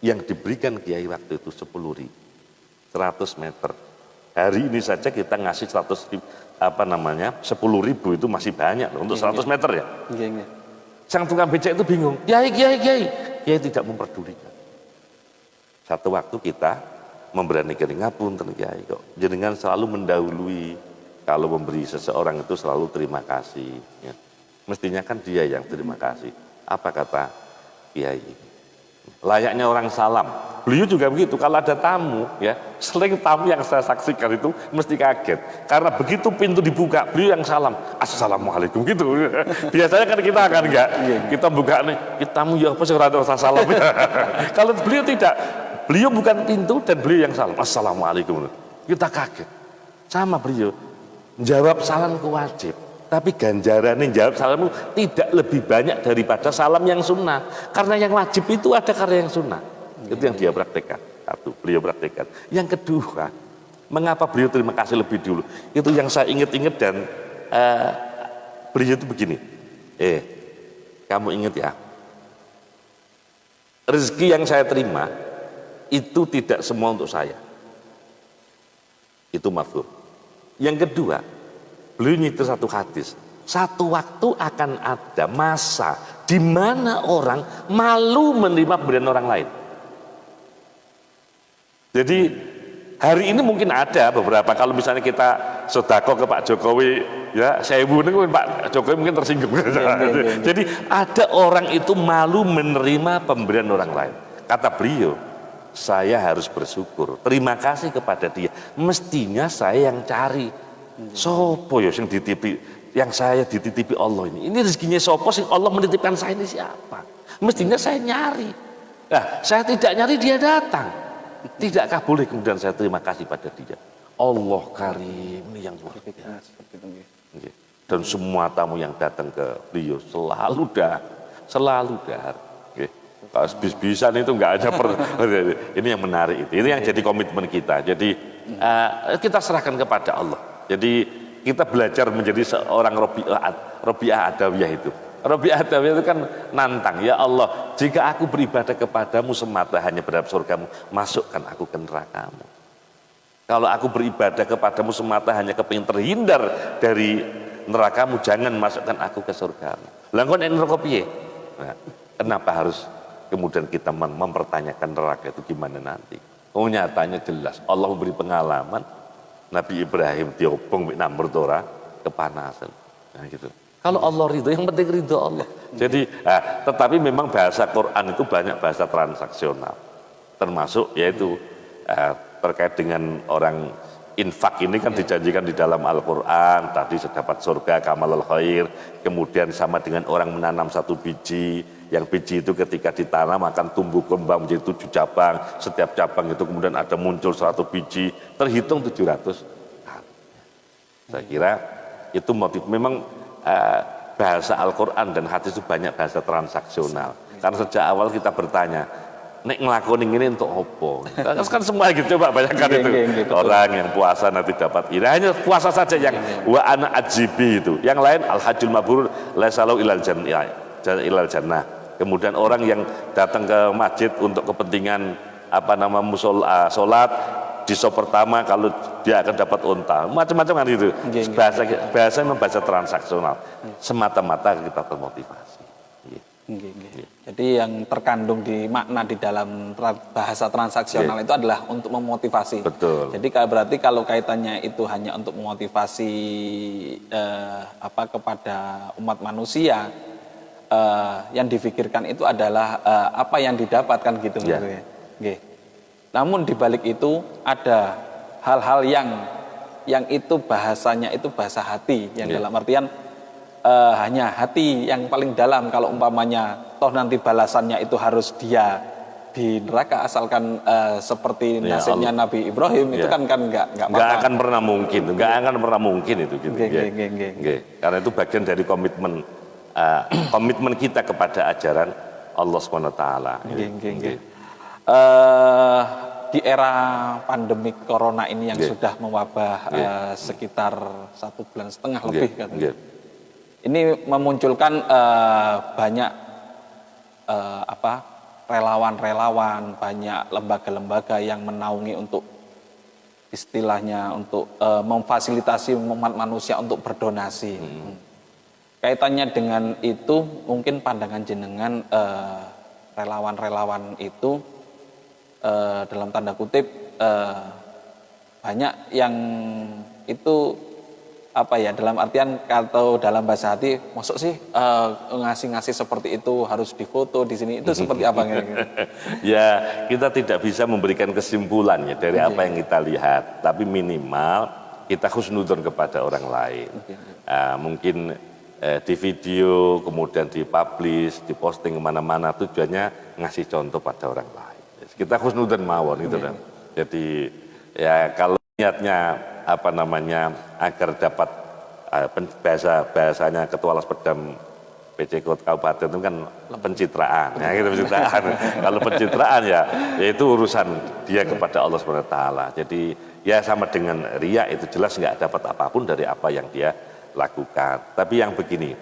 Yang diberikan kiai waktu itu 10.000, 100 meter. Hari ini saja kita ngasih 10.000 itu masih banyak loh, untuk 100 meter ya. Sang tukang becak itu bingung, kiai tidak memperdulikan. Satu waktu kita memberanikan, ngapunten kiai kok jenengan selalu mendahului, kalau memberi seseorang itu selalu terima kasih ya. Mestinya kan dia yang terima kasih. Apa kata kiai? Layaknya orang salam. Beliau juga begitu, kalau ada tamu ya, sering tamu yang saya saksikan itu mesti kaget. Karena begitu pintu dibuka, beliau yang salam, assalamualaikum gitu. Biasanya kan kita akan enggak, kita buka nih, tamu ya apa sih rasa salam. Kalau beliau tidak, beliau bukan pintu dan beliau yang salam, assalamualaikum. Kita kaget. Sama beliau, jawab salam itu wajib. Tapi ganjarannya jawab salam itu tidak lebih banyak daripada salam yang sunnah. Karena yang wajib itu ada karena yang sunnah. Itu yang dia praktekkan. Satu, beliau praktekkan. Yang kedua, mengapa beliau terima kasih lebih dulu? Itu yang saya ingat-ingat dan beliau itu begini. Kamu ingat ya, rezeki yang saya terima itu tidak semua untuk saya. Itu mafhum. Yang kedua, beliau nyitir satu hadis. Satu waktu akan ada masa di mana orang malu menerima pemberian orang lain. Jadi hari ini mungkin ada beberapa, kalau misalnya kita sedekah ke Pak Jokowi ya, saya mungkin Pak Jokowi mungkin tersinggung. Jadi ada orang itu malu menerima pemberian orang lain. Kata beliau, saya harus bersyukur, terima kasih kepada dia. Mestinya saya yang cari. Sopo ya yang dititipi, yang saya dititipi Allah ini rezekinya sopo sing Allah menitipkan saya ini siapa? Mestinya saya nyari. Nah, saya tidak nyari, dia datang. Tidakkah boleh kemudian saya terima kasih pada dia? Allah Karim ini yang luar biasa. Dan semua tamu yang datang ke beliau selalu dar. Kalau bis-bisan itu enggak ada ini yang menarik itu. Ini yang jadi komitmen kita. Jadi kita serahkan kepada Allah. Jadi kita belajar menjadi seorang Robi'ah Adawiyah itu. Robi'ah Adawiyah itu kan nantang, ya Allah, jika aku beribadah kepadamu semata hanya berharap surgamu, masukkan aku ke nerakamu. Kalau aku beribadah kepadamu semata hanya kepingin terhindar dari nerakamu, jangan masukkan aku ke surgamu. Langkon neraka piye? Nah, kenapa harus kemudian kita mempertanyakan neraka itu gimana nanti? Oh, nyatanya jelas Allah memberi pengalaman Nabi Ibrahim diobong mek namur tora kepanasan. Nah gitu. Kalau Allah ridho, yang penting ridho Allah. Jadi, tetapi memang bahasa Quran itu banyak bahasa transaksional, termasuk yaitu terkait dengan orang infak ini kan dijanjikan di dalam Al-Quran. Tadi sedapat surga, kamalul khair. Kemudian sama dengan orang menanam satu biji, yang biji itu ketika ditanam akan tumbuh kembang menjadi 7 cabang. Setiap cabang itu kemudian ada muncul 100 biji, terhitung 700. Saya kira itu motif. Memang bahasa Al-Quran dan hadis itu banyak bahasa transaksional. Karena sejak awal kita bertanya, nek ngelakuin ini untuk opo? Kan semua gitu, coba bayangkan itu. Orang yang puasa nanti dapat ini, hanya puasa saja yang wa ana ajibi itu. Yang lain al-hajjul mabrur laisalau ilal jannah. Kemudian orang yang datang ke masjid untuk kepentingan sholat, di sop pertama kalau dia akan dapat unta, macam-macam kan itu. Bahasa memang bahasa transaksional, semata-mata kita termotivasi. Jadi yang terkandung di makna di dalam bahasa transaksional itu adalah untuk memotivasi. Betul. Jadi berarti kalau kaitannya itu hanya untuk memotivasi kepada umat manusia, yang difikirkan itu adalah apa yang didapatkan gitu Ya. Mas. Nggih. Namun di balik itu ada hal-hal yang itu bahasanya itu bahasa hati yang Ya. dalam artian hanya hati yang paling dalam. Kalau umpamanya toh nanti balasannya itu harus dia di neraka asalkan seperti Ya, nasibnya Nabi Ibrahim itu Ya. kan nggak Nggak apa-apa. akan pernah mungkin, nggak akan pernah mungkin itu gitu. Nggih, Nggih. nggih, nggih. Nggih. Karena itu bagian dari komitmen kita kepada ajaran Allah SWT. Nggih, nggih, nggih. Di era pandemik corona ini yang Nggih. sudah mewabah sekitar 1,5 bulan lebih Nggih, katanya. nggih. Ini memunculkan banyak relawan-relawan, banyak lembaga-lembaga yang menaungi untuk istilahnya untuk memfasilitasi umat manusia untuk berdonasi. Kaitannya dengan itu mungkin pandangan jenengan relawan-relawan itu dalam tanda kutip banyak yang itu dalam artian atau dalam bahasa hati masuk sih ngasih-ngasih seperti itu harus difoto di sini itu seperti apa kira-kira? Ya, kita tidak bisa memberikan kesimpulan ya dari apa yang kita lihat, tapi minimal kita husnudon kepada orang lain. Mungkin di video, kemudian dipublish, diposting kemana-mana, tujuannya ngasih contoh pada orang lain. Kita husnudon mawon gitu kan. Jadi ya kalau niatnya agar dapat bahasanya Ketua Laspedam PC Kabupaten itu kan pencitraan, ya gitu pencitraan. Kalau pencitraan ya itu urusan dia kepada Allah SWT. Jadi ya sama dengan riya itu jelas nggak dapat apapun dari apa yang dia lakukan. Tapi yang begini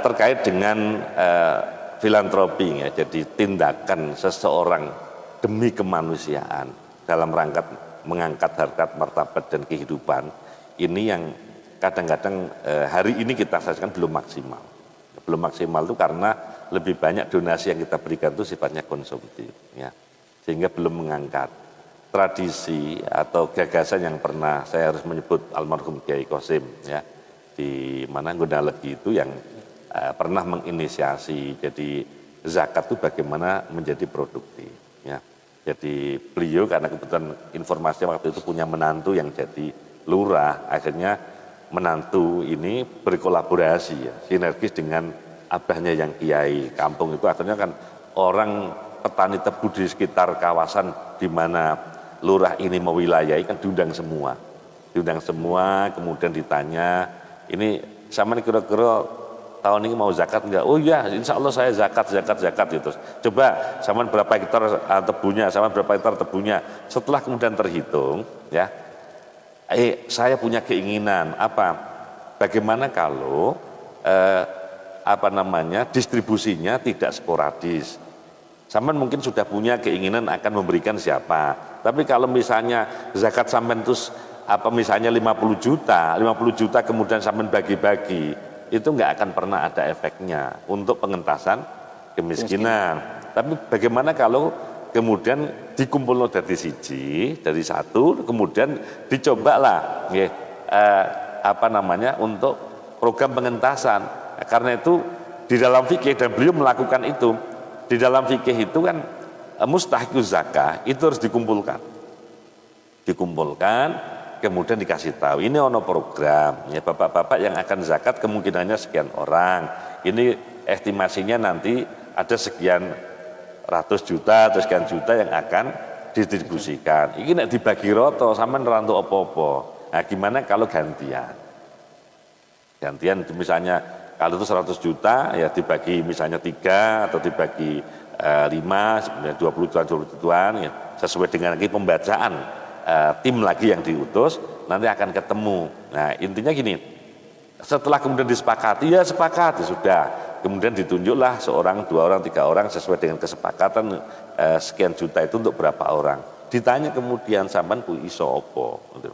terkait dengan filantropi ya, jadi tindakan seseorang demi kemanusiaan dalam rangka mengangkat harkat martabat dan kehidupan ini yang kadang-kadang hari ini kita saksikan belum maksimal. Belum maksimal itu karena lebih banyak donasi yang kita berikan itu sifatnya konsumtif ya. Sehingga belum mengangkat tradisi atau gagasan yang pernah saya harus menyebut almarhum Kiai Qasim ya di mana Gondalegi itu yang pernah menginisiasi jadi zakat itu bagaimana menjadi produktif ya. Jadi beliau karena kebetulan informasi waktu itu punya menantu yang jadi lurah, akhirnya menantu ini berkolaborasi ya, sinergis dengan abahnya yang kiai kampung itu, akhirnya kan orang petani tebu di sekitar kawasan di mana lurah ini mewilayahi kan diundang semua, kemudian ditanya, ini sama nih kira-kira tahun ini mau zakat enggak? Oh iya, insya Allah saya zakat gitu. Coba sama berapa hektar tebunya, Setelah kemudian terhitung, ya, saya punya keinginan apa? Bagaimana kalau distribusinya tidak sporadis? Sampean mungkin sudah punya keinginan akan memberikan siapa? Tapi kalau misalnya zakat sampean terus misalnya 50 juta kemudian sampean bagi-bagi, itu nggak akan pernah ada efeknya untuk pengentasan kemiskinan. Tapi bagaimana kalau kemudian dikumpul dari satu, kemudian dicobalah untuk program pengentasan. Karena itu di dalam fikih, dan beliau melakukan itu, di dalam fikih itu kan mustahiquz zakah itu harus dikumpulkan, kemudian dikasih tahu ini ono program ya, bapak-bapak yang akan zakat kemungkinannya sekian orang, ini estimasinya nanti ada sekian ratus juta atau sekian juta yang akan didistribusikan, ini nek dibagi roto sama nerantu opo-opo. Nah gimana kalau gantian misalnya kalau itu 100 juta ya dibagi misalnya 3 atau dibagi 5, sebenarnya 20 jutaan ya, sesuai dengan lagi pembacaan tim lagi yang diutus nanti akan ketemu. Nah intinya gini, setelah kemudian disepakati ya sepakat ya sudah, kemudian ditunjuklah 1, 2 orang, 3 orang sesuai dengan kesepakatan sekian juta itu untuk berapa orang. Ditanya kemudian sampean ku iso apa gitu.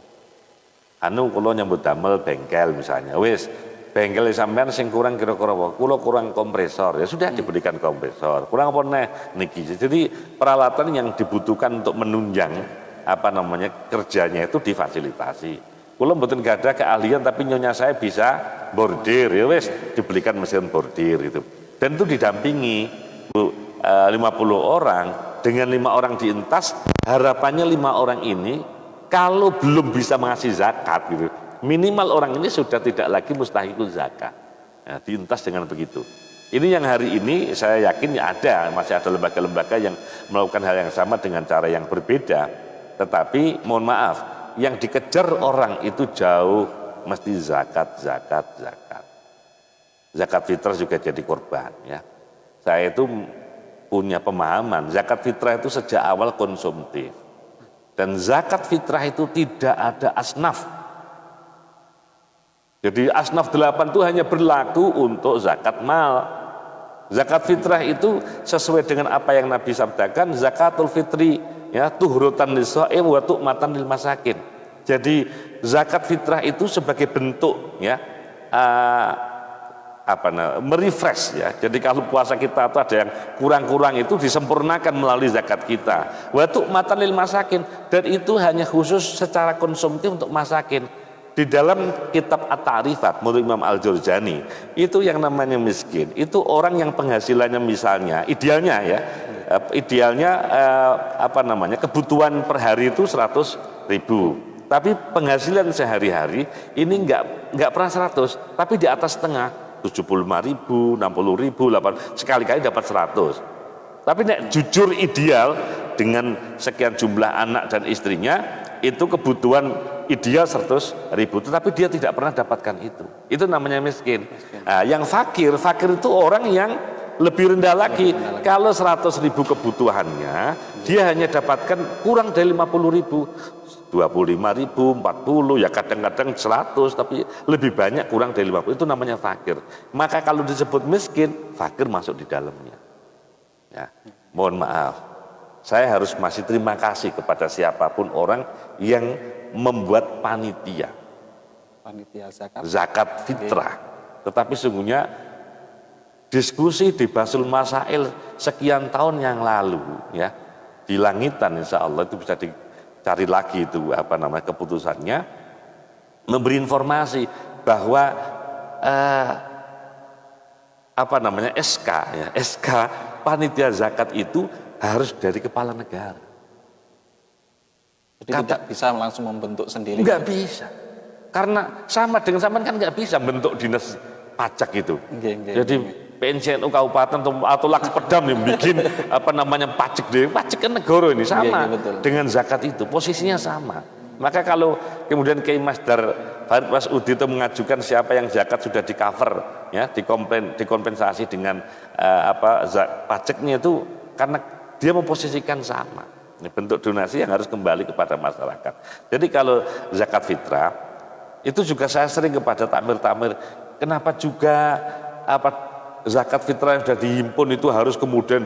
Kula nyambut damel bengkel misalnya, wis bengkel sampean sing kurang kira-kira apa? Kula kurang kompresor, ya sudah diberikan kompresor. Kurang apa neh niki. Jadi peralatan yang dibutuhkan untuk menunjang kerjanya itu difasilitasi. Kula mboten gadah keahlian tapi nyonya saya bisa bordir, ya wes dibelikan mesin bordir itu. Dan itu didampingi 50 orang dengan 5 orang dientas, harapannya 5 orang ini kalau belum bisa mengasih zakat gitu, minimal orang ini sudah tidak lagi mustahikul zakat. Nah, dientas dengan begitu. Ini yang hari ini saya yakin ya masih ada lembaga-lembaga yang melakukan hal yang sama dengan cara yang berbeda. Tetapi mohon maaf, yang dikejar orang itu jauh mesti zakat. Zakat fitrah juga jadi korban ya. Saya itu punya pemahaman zakat fitrah itu sejak awal konsumtif. Dan zakat fitrah itu tidak ada asnaf. Jadi asnaf 8 itu hanya berlaku untuk zakat mal. Zakat fitrah itu sesuai dengan apa yang Nabi sabdakan, zakatul fitri ya tuhrutan lis-shaim wa tu'matan lil masakin. Jadi zakat fitrah itu sebagai bentuk ya merefresh ya. Jadi kalau puasa kita itu ada yang kurang-kurang itu disempurnakan melalui zakat kita. Wa tu'matan lil masakin, dan itu hanya khusus secara konsumtif untuk masakin. Di dalam kitab At-Ta'rifat menurut Imam Al-Jurjani, itu yang namanya miskin itu orang yang penghasilannya misalnya idealnya kebutuhan per hari itu 100.000, tapi penghasilan sehari-hari ini enggak pernah 100, tapi di atas setengah, 75.000, 60.000, 80, sekali-kali dapat 100. Tapi nek jujur ideal dengan sekian jumlah anak dan istrinya, itu kebutuhan ideal 100.000, tetapi dia tidak pernah dapatkan itu. Itu namanya miskin. Nah, yang fakir itu orang yang lebih rendah lagi. Kalau 100.000 kebutuhannya, dia hanya dapatkan kurang dari 50.000, 25.000, 40, ya kadang-kadang 100, tapi lebih banyak kurang dari 50. Itu namanya fakir. Maka kalau disebut miskin, fakir masuk di dalamnya. Ya, mohon maaf. Saya harus masih terima kasih kepada siapapun orang yang membuat panitia zakat fitrah. Tetapi sungguhnya diskusi di Basul Masail sekian tahun yang lalu ya, di Langitan insya Allah itu bisa dicari lagi itu keputusannya, memberi informasi bahwa SK panitia zakat itu harus dari kepala negara. Jadi tidak bisa langsung membentuk sendiri. Enggak bisa. Karena sama dengan sampean kan enggak bisa bentuk dinas pajak itu. Jadi PNCNU kabupaten atau Lakspedam yang bikin pajak deh. Pajak kan negara ini sama dengan zakat itu. Posisinya sama. Maka kalau kemudian Kiai Masdar Farid Masudi itu mengajukan siapa yang zakat sudah di cover ya, dikompensasi dengan pajaknya itu karena dia memposisikan sama. Ini bentuk donasi yang harus kembali kepada masyarakat. Jadi kalau zakat fitrah itu juga saya sering kepada takmir-takmir, kenapa juga zakat fitrah yang sudah dihimpun itu harus kemudian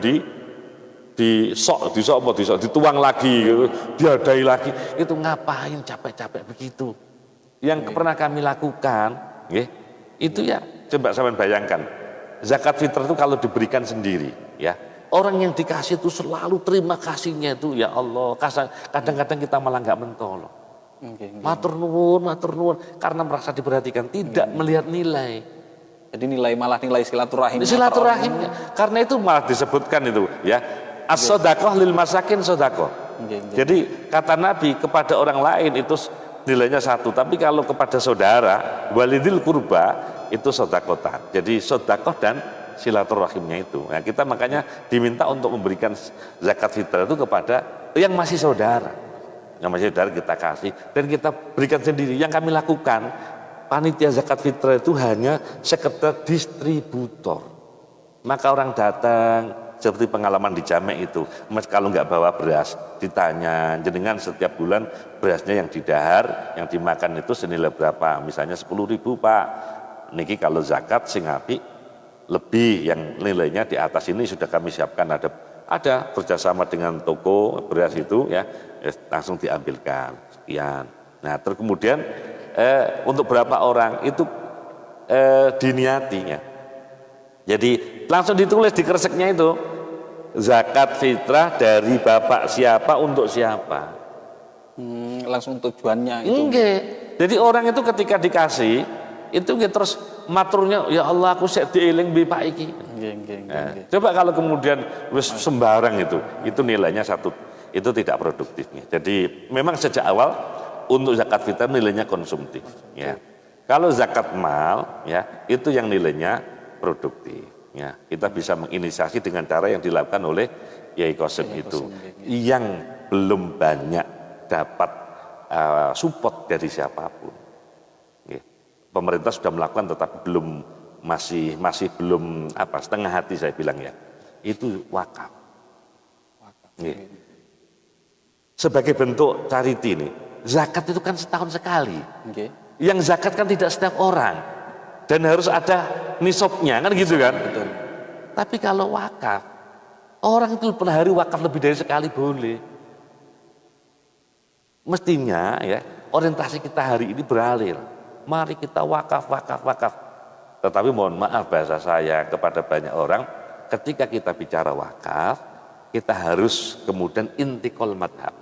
dituang lagi, diadai lagi. Itu ngapain capek-capek begitu? Yang pernah kami lakukan, itu ya coba sampean bayangkan. Zakat fitrah itu kalau diberikan sendiri, ya. Orang yang dikasih itu selalu terima kasihnya itu, ya Allah. Kadang-kadang kita malah nggak mentolong. Matur nuwun, karena merasa diperhatikan, tidak melihat nilai. Jadi malah nilai silaturahim. Silaturahimnya. Karena itu malah disebutkan itu, ya. As-sodaqoh lil masakin sodaqoh. Jadi kata Nabi kepada orang lain itu nilainya 1, tapi kalau kepada saudara walidil kurba itu sodakotan. Jadi sodakoh dan silaturahimnya itu. Nah, kita makanya diminta untuk memberikan zakat fitrah itu kepada yang masih saudara. Yang masih saudara kita kasih dan kita berikan sendiri. Yang kami lakukan, panitia zakat fitrah itu hanya sekedar distributor. Maka orang datang seperti pengalaman di Jamek itu, Mas kalau nggak bawa beras, ditanya jenengan setiap bulan berasnya yang didahar, yang dimakan itu senilai berapa? Misalnya 10.000 Pak. Niki kalau zakat sing apik lebih yang nilainya di atas ini sudah kami siapkan, ada kerjasama dengan toko beras itu ya, langsung diambilkan sekian. Nah terus kemudian untuk berapa orang itu diniatinya. Jadi langsung ditulis di kreseknya itu zakat fitrah dari bapak siapa untuk siapa. Langsung tujuannya itu. Enggak. Jadi orang itu ketika dikasih itu terus maturnya, ya Allah aku sik dieling bi Pak iki. Coba kalau kemudian wis sembarang itu nilainya satu, itu tidak produktifnya. Jadi memang sejak awal untuk zakat fitrah nilainya konsumtif, ya. Kalau zakat mal, ya, itu yang nilainya produktif, ya. Kita bisa menginisiasi dengan cara yang dilakukan oleh Yai Qasim itu, yang belum banyak dapat support dari siapapun. Ya. Pemerintah sudah melakukan, tetapi masih belum setengah hati saya bilang, ya. Itu wakaf. Ya. Sebagai bentuk charity ini. Zakat itu kan setahun sekali. Yang zakat kan tidak setiap orang. Dan harus ada nisabnya, kan gitu kan? Betul. Tapi kalau wakaf, orang itu per hari wakaf lebih dari sekali boleh. Mestinya ya, orientasi kita hari ini beralih. Mari kita wakaf. Tetapi mohon maaf bahasa saya kepada banyak orang, ketika kita bicara wakaf, kita harus kemudian intikal madhab.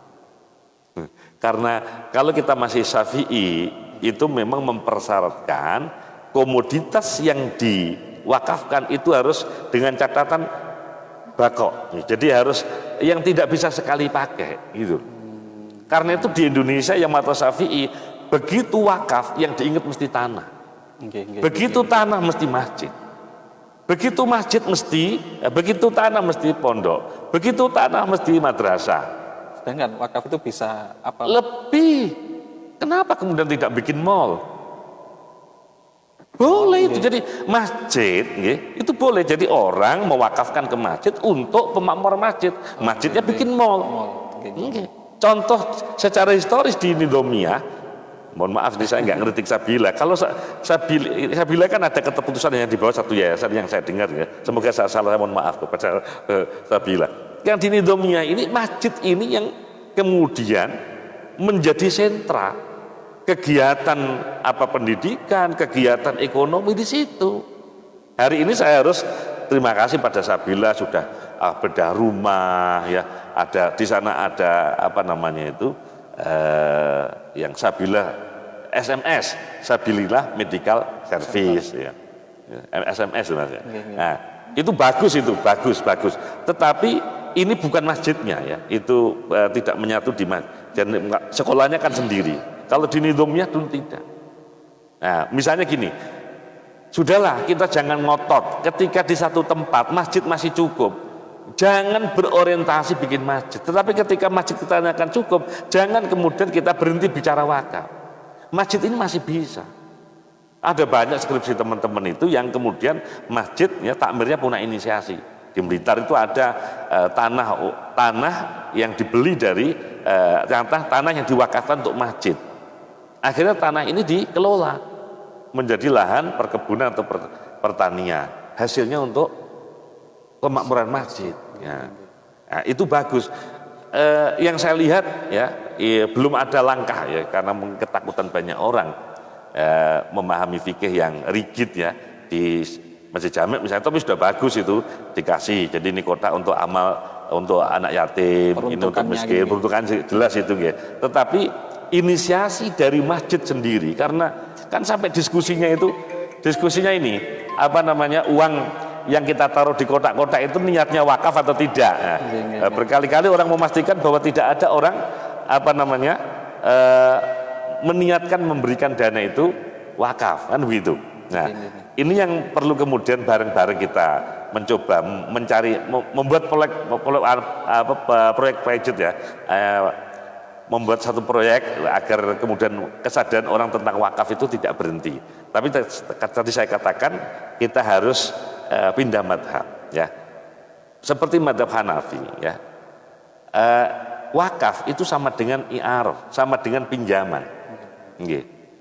Karena kalau kita masih Syafi'i, itu memang mempersyaratkan komoditas yang diwakafkan itu harus dengan catatan bakok. Jadi harus yang tidak bisa sekali pakai gitu. Karena itu di Indonesia yang mata Syafi'i, begitu wakaf yang diingat mesti tanah. Begitu tanah mesti masjid. Begitu masjid begitu tanah mesti pondok. Begitu tanah mesti madrasah. Sedangkan wakaf itu bisa apa? Lebih. Kenapa kemudian tidak bikin mall? Boleh itu. Jadi masjid, itu boleh. Jadi orang mewakafkan ke masjid untuk pemakmur masjid. Masjidnya bikin mall. Contoh secara historis di Indonesia, mohon maaf saya nggak kritik Sabila. Kalau Sabila kan ada keputusan yang di bawah satu yayasan yang saya dengar, ya. Semoga saya salah, mohon maaf kepada Sabila. Yang di Indonesia ini, masjid ini yang kemudian menjadi sentra kegiatan pendidikan, kegiatan ekonomi di situ. Hari ini saya harus terima kasih pada Sabila sudah bedah rumah, ya. Ada di sana ada yang Sabila SMS, Sabilillah Medical Service, ya. SMS sebenarnya. Nah, itu bagus. Tetapi ini bukan masjidnya, ya. Itu tidak menyatu di masjid. Dan sekolahnya kan sendiri. Kalau di Nidomnya dulu tidak. Nah, misalnya gini, sudahlah kita jangan ngotot. Ketika di satu tempat masjid masih cukup, jangan berorientasi bikin masjid. Tetapi ketika masjid kita akan cukup, jangan kemudian kita berhenti bicara wakaf. Masjid ini masih bisa. Ada banyak skripsi teman-teman itu yang kemudian masjid, ya, takmirnya punya inisiasi. Di Blitar itu ada tanah yang dibeli dari tanah yang diwakafkan untuk masjid. Akhirnya tanah ini dikelola menjadi lahan perkebunan atau pertanian. Hasilnya untuk pemakmuran masjid. Ya. Nah, itu bagus. Yang saya lihat, ya, belum ada langkah, ya, karena ketakutan banyak orang memahami fikih yang rigid, ya, di Masjid Jami misalnya, tapi sudah bagus itu dikasih. Jadi ini kotak untuk amal, untuk anak yatim, ini untuk miskin, peruntukan jelas itu, ya. Tetapi inisiasi dari masjid sendiri, karena kan sampai diskusinya ini uang yang kita taruh di kotak-kotak itu niatnya wakaf atau tidak. Nah, berkali-kali orang memastikan bahwa tidak ada orang meniatkan memberikan dana itu wakaf, kan begitu. Nah, ini yang perlu kemudian bareng-bareng kita mencoba membuat proyek budget, ya, membuat satu proyek agar kemudian kesadaran orang tentang wakaf itu tidak berhenti. Tapi tadi saya katakan kita harus pindah madhab, ya, seperti madhab Hanafi, ya. Wakaf itu sama dengan i'arah, sama dengan pinjaman.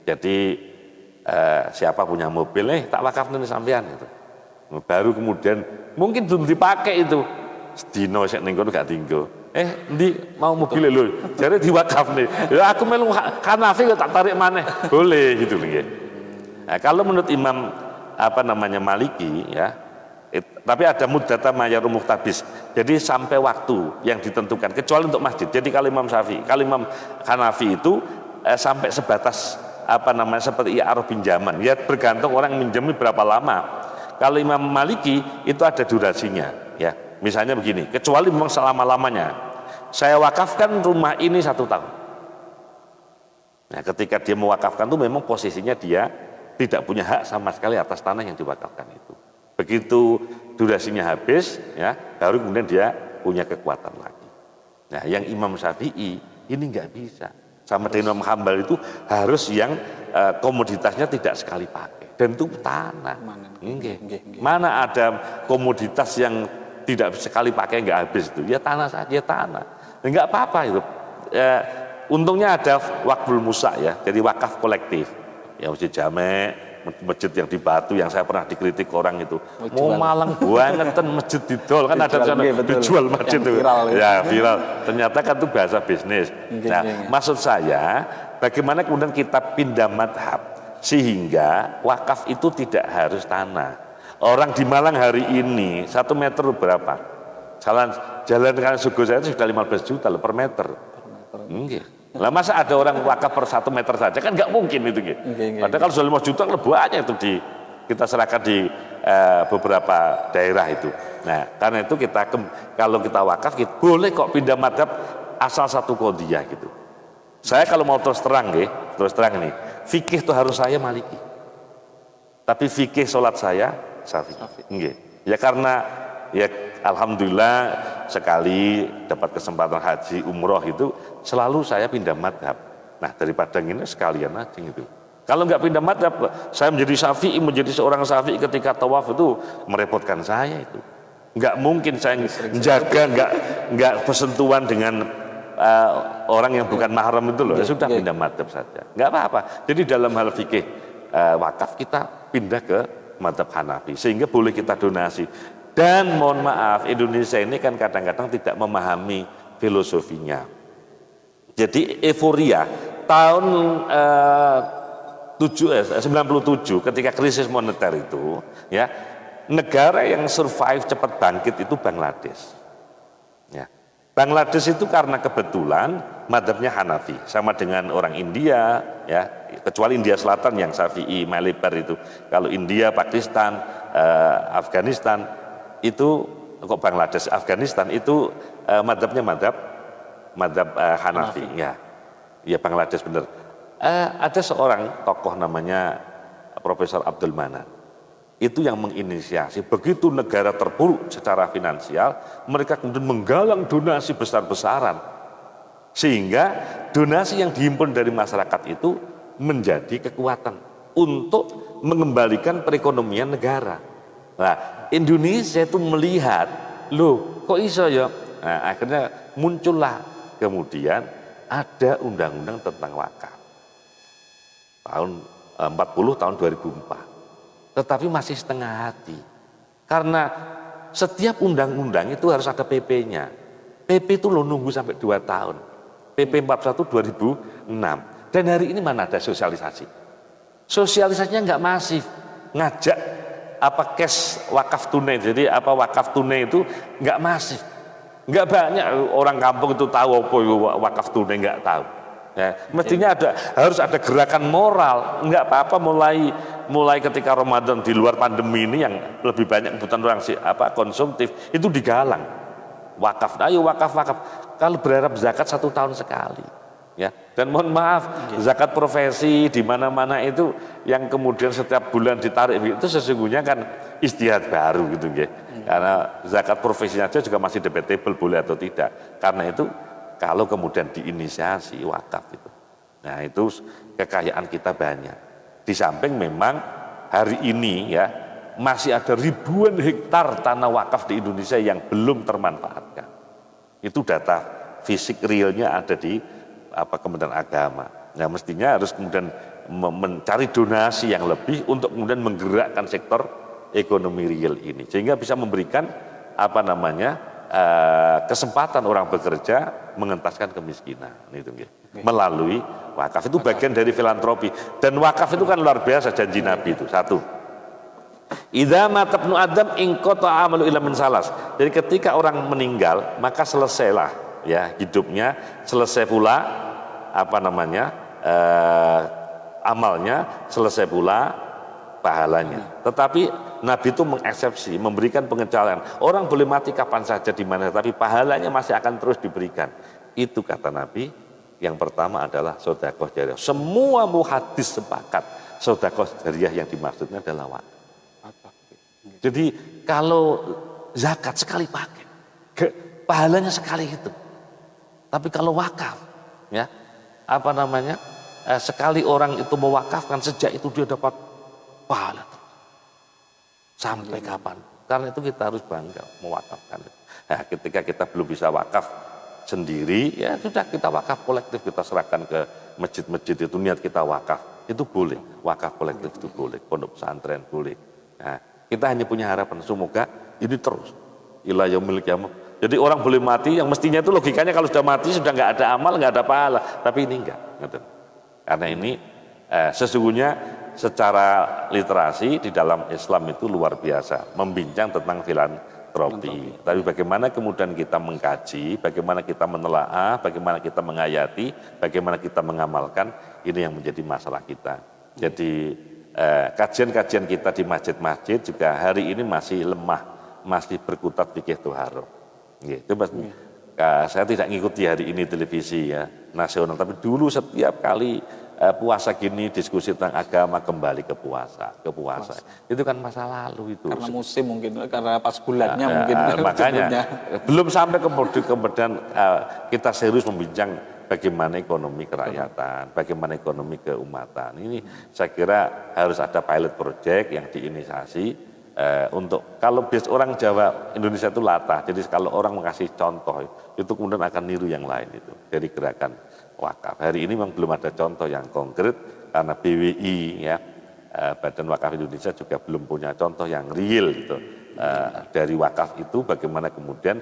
Jadi siapa punya mobil, tak wakaf nih sampean itu. Baru kemudian mungkin belum dipakai itu. Sedino sik ning kono gak tinggal. Ndi mau mobil lho. Jare diwakaf nih. Ya aku melu Hanafi tak tarik maneh. Boleh gitu nggih. Nah, kalau menurut Imam Maliki, ya. Tapi ada muddata mayaru muhtabis. Jadi sampai waktu yang ditentukan kecuali untuk masjid. Jadi kalau Imam Hanafi itu sampai sebatas seperti i'arah pinjaman. Ya bergantung orang minjemi berapa lama. Kalau Imam Maliki itu ada durasinya, ya. Misalnya begini, kecuali memang selama-lamanya. Saya wakafkan rumah ini 1 tahun. Nah, ketika dia mewakafkan itu memang posisinya dia tidak punya hak sama sekali atas tanah yang diwakafkan itu. Begitu durasinya habis, ya, baru kemudian dia punya kekuatan lagi. Nah, yang Imam Syafi'i ini nggak bisa. Sama dengan Imam Hambal itu harus yang komoditasnya tidak sekali pakai. Dan itu tanah. Mana ada komoditas yang tidak sekali pakai nggak habis itu? Ya tanah saja, tanah. Nggak apa-apa itu. Untungnya ada wakful musa, ya, jadi wakaf kolektif. Ya masjid Jamek, masjid yang di Batu yang saya pernah dikritik orang itu. Mau malang banget kan masjid didol kan ada sana dijual masjid itu. Ya viral. Ternyata kan itu bahasa bisnis. Nah, maksud saya bagaimana kemudian kita pindah madhab sehingga wakaf itu tidak harus tanah. Orang di Malang hari ini 1 meter berapa? Jalan Kalian Sugo saya itu sudah 15 juta loh per meter. Lah masa ada orang wakaf per 1 meter saja kan nggak mungkin itu. Padahal kalau sudah 5 juta lebih banyak itu kita serahkan di beberapa daerah itu. Nah karena itu kalau kita wakaf kita boleh kok pindah madhab asal satu qadhiyah gitu. Saya kalau mau terus terang nih, fikih itu harus saya Maliki. Tapi fikih sholat saya Syafi'i. Ya karena ya alhamdulillah sekali dapat kesempatan haji umroh itu selalu saya pindah madhab. Nah daripada ini sekalian aja gitu. Kalau nggak pindah madhab, saya menjadi Syafi'i, menjadi seorang Syafi'i ketika tawaf itu merepotkan saya itu. Nggak mungkin saya menjaga nggak bersentuhan dengan orang yang bukan mahram itu loh. Ya sudah pindah madhab saja. Nggak apa-apa. Jadi dalam hal fikih wakaf kita pindah ke madhab Hanafi sehingga boleh kita donasi. Dan mohon maaf Indonesia ini kan kadang-kadang tidak memahami filosofinya. Jadi euforia tahun 97 ketika krisis moneter itu, ya negara yang survive cepat bangkit itu Bangladesh. Ya. Bangladesh itu karena kebetulan madhabnya Hanafi sama dengan orang India, ya kecuali India Selatan yang Syafi'i Malebar itu. Kalau India, Pakistan, Afghanistan itu kok Bangladesh, Afghanistan itu madhabnya madhab Hanafi. Ya Bangladesh benar. Ada seorang tokoh namanya Profesor Abdul Manan. Itu yang menginisiasi. Begitu negara terpuruk secara finansial, mereka kemudian menggalang donasi besar-besaran. Sehingga donasi yang dihimpun dari masyarakat itu menjadi kekuatan untuk mengembalikan perekonomian negara. Nah, Indonesia itu melihat, loh kok iso ya? Nah, akhirnya muncullah kemudian ada undang-undang tentang wakaf. Tahun 40 tahun 2004. Tetapi masih setengah hati. Karena setiap undang-undang itu harus ada PP-nya. PP itu lo nunggu sampai 2 tahun. PP 41 2006. Dan hari ini mana ada sosialisasi? Sosialisasinya nggak masif. Ngajak cash wakaf tunai. Jadi wakaf tunai itu nggak masif. Nggak banyak orang kampung itu tahu apa wakaf tunai, nggak tahu. Ya, mestinya harus ada gerakan moral. Nggak apa-apa mulai ketika Ramadan di luar pandemi ini yang lebih banyak kebutuhan orang konsumtif itu digalang. Wakaf, ayo wakaf. Kalau berharap zakat 1 tahun sekali. Ya, dan mohon maaf, zakat profesi di mana-mana itu yang kemudian setiap bulan ditarik itu sesungguhnya kan ijtihad baru gitu nggih. Karena zakat profesinya aja juga masih debatable boleh atau tidak. Karena itu kalau kemudian diinisiasi wakaf itu. Nah, itu kekayaan kita banyak. Di samping memang hari ini ya masih ada ribuan hektar tanah wakaf di Indonesia yang belum termanfaatkan. Itu data fisik realnya ada di Kementerian Agama. Nah mestinya harus kemudian mencari donasi yang lebih untuk kemudian menggerakkan sektor ekonomi real ini sehingga bisa memberikan kesempatan orang bekerja mengentaskan kemiskinan itu melalui wakaf. Itu bagian dari filantropi dan wakaf itu kan luar biasa janji Nabi itu. Satu, idza mata ibnu adam in qata'a amalu illa min salas. Jadi ketika orang meninggal maka selesailah ya hidupnya, selesai pula amalnya, selesai pula pahalanya. Tetapi Nabi itu mengeksepsi, memberikan pengecualian. Orang boleh mati kapan saja di mana, tapi pahalanya masih akan terus diberikan. Itu kata Nabi. Yang pertama adalah sedekah jariyah. Semua muhadis sepakat sedekah jariyah yang dimaksudnya adalah wakaf. Jadi kalau zakat sekali pakai, pahalanya sekali itu. Tapi kalau wakaf, ya sekali orang itu mewakafkan, sejak itu dia dapat pahala sampai kapan? Karena itu kita harus bangga mewakafkan. Nah, ketika kita belum bisa wakaf sendiri, ya sudah kita wakaf kolektif, kita serahkan ke masjid-masjid itu, niat kita wakaf, itu boleh. Wakaf kolektif itu boleh, pondok pesantren boleh. Nah, kita hanya punya harapan semoga ini terus ila yaumil qiyamah. Jadi orang boleh mati, yang mestinya itu logikanya kalau sudah mati sudah nggak ada amal, nggak ada pahala, tapi ini enggak. Karena ini sesungguhnya secara literasi di dalam Islam itu luar biasa, membincang tentang filantropi. Tapi bagaimana kemudian kita mengkaji, bagaimana kita menelaah, bagaimana kita menghayati, bagaimana kita mengamalkan, ini yang menjadi masalah kita. Jadi kajian-kajian kita di masjid-masjid juga hari ini masih lemah, masih berkutat fikih toharoh. Gitu, saya tidak ngikuti hari ini televisi ya nasional, tapi dulu setiap kali puasa gini diskusi tentang agama kembali ke puasa. Itu kan masa lalu itu. Karena musim mungkin, karena pas bulannya mungkin. Makanya belum sampai kemudian kita serius membincang bagaimana ekonomi kerakyatan, bagaimana ekonomi keumatan. Ini saya kira harus ada pilot project yang diinisiasi. Untuk kalau orang Jawa Indonesia itu latah, jadi kalau orang mengasih contoh itu kemudian akan niru yang lain itu dari gerakan wakaf. Hari ini memang belum ada contoh yang konkret karena BWI ya Badan Wakaf Indonesia juga belum punya contoh yang real gitu dari wakaf itu bagaimana kemudian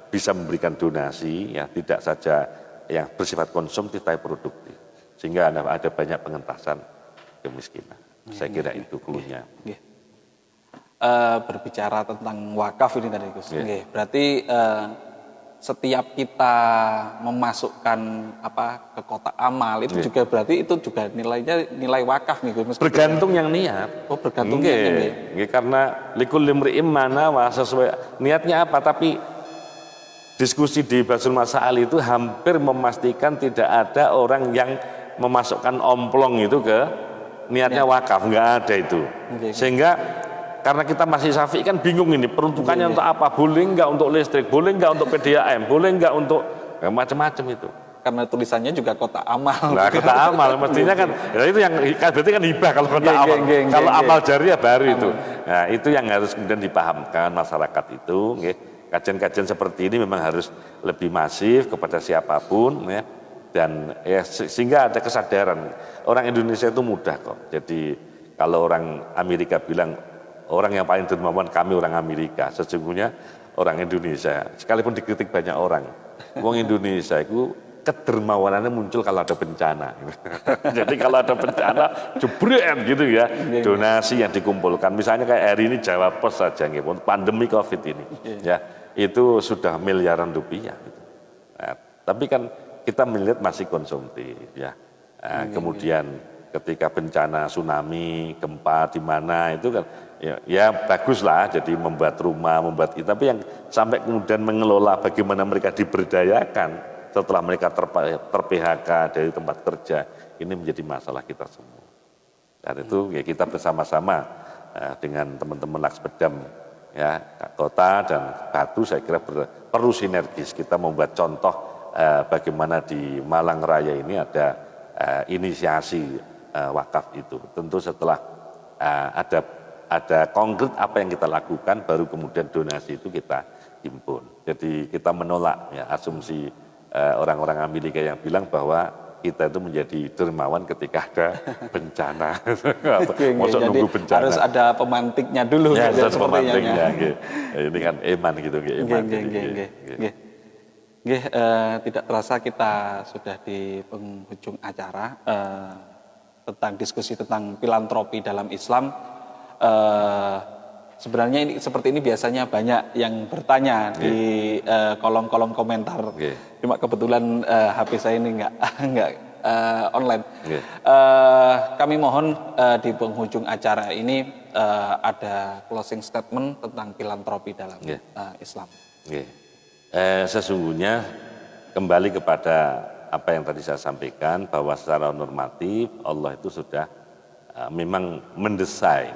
bisa memberikan donasi ya tidak saja yang bersifat konsumtif tapi produktif sehingga ada banyak pengentasan kemiskinan. Saya kira itu cluenya. Berbicara tentang wakaf ini tadi Gus. Berarti setiap kita memasukkan ke kotak amal itu juga berarti itu juga nilainya nilai wakaf nih Gus. Bergantung yang niat. Oh, bergantung niat. Karena likulli imri'in ma nawa, sesuai niatnya apa, tapi diskusi di Basul Masail itu hampir memastikan tidak ada orang yang memasukkan omplong itu ke niatnya wakaf, enggak ada itu. Sehingga karena kita masih Syafi'i kan bingung ini peruntukannya untuk apa, boleh enggak untuk listrik, boleh enggak untuk PDAM, boleh enggak untuk macam-macam itu. Karena tulisannya juga kotak amal. Nah, kotak amal mestinya kan ya itu yang berarti kan hibah kalau kotak amal. Kalau amal jariah baru itu. Nah, itu yang harus kemudian dipahamkan masyarakat itu, kajian-kajian seperti ini memang harus lebih masif kepada siapapun ya. Dan ya sehingga ada kesadaran orang Indonesia itu mudah kok. Jadi kalau orang Amerika bilang orang yang paling dermawan kami orang Amerika, sesungguhnya orang Indonesia, sekalipun dikritik banyak orang, orang Indonesia itu kedermawanannya muncul kalau ada bencana. Jadi kalau ada bencana, jebret gitu ya, donasi yang dikumpulkan. Misalnya kayak hari ini Jawa Pos saja, pandemi COVID ini, ya itu sudah miliaran rupiah. Nah, tapi kan kita melihat masih konsumtif, ya. Nah, kemudian ketika bencana tsunami, gempa di mana itu kan ya baguslah jadi membuat rumah, membuat itu, tapi yang sampai kemudian mengelola bagaimana mereka diberdayakan setelah mereka ter-PHK dari tempat kerja, ini menjadi masalah kita semua. Dan itu ya kita bersama-sama dengan teman-teman Lakspedam ya kota dan Batu, saya kira perlu sinergis kita membuat contoh bagaimana di Malang Raya ini ada inisiasi wakaf itu. Tentu setelah ada konkret apa yang kita lakukan, baru kemudian donasi itu kita himpun. Jadi kita menolak ya asumsi orang-orang Amerika yang bilang bahwa kita itu menjadi dermawan ketika ada bencana. Masuk nunggu bencana. Harus ada pemantiknya dulu. Ya, harus pemantiknya. Ini kan iman gitu. Tidak terasa kita sudah di penghujung acara tentang diskusi tentang filantropi dalam Islam. Sebenarnya ini seperti ini biasanya banyak yang bertanya di kolom-kolom komentar. Cuma kebetulan HP saya ini nggak online. Nggih. Kami mohon di penghujung acara ini ada closing statement tentang filantropi dalam Islam. Nggih. Sesungguhnya kembali kepada apa yang tadi saya sampaikan, bahwa secara normatif Allah itu sudah memang mendesain,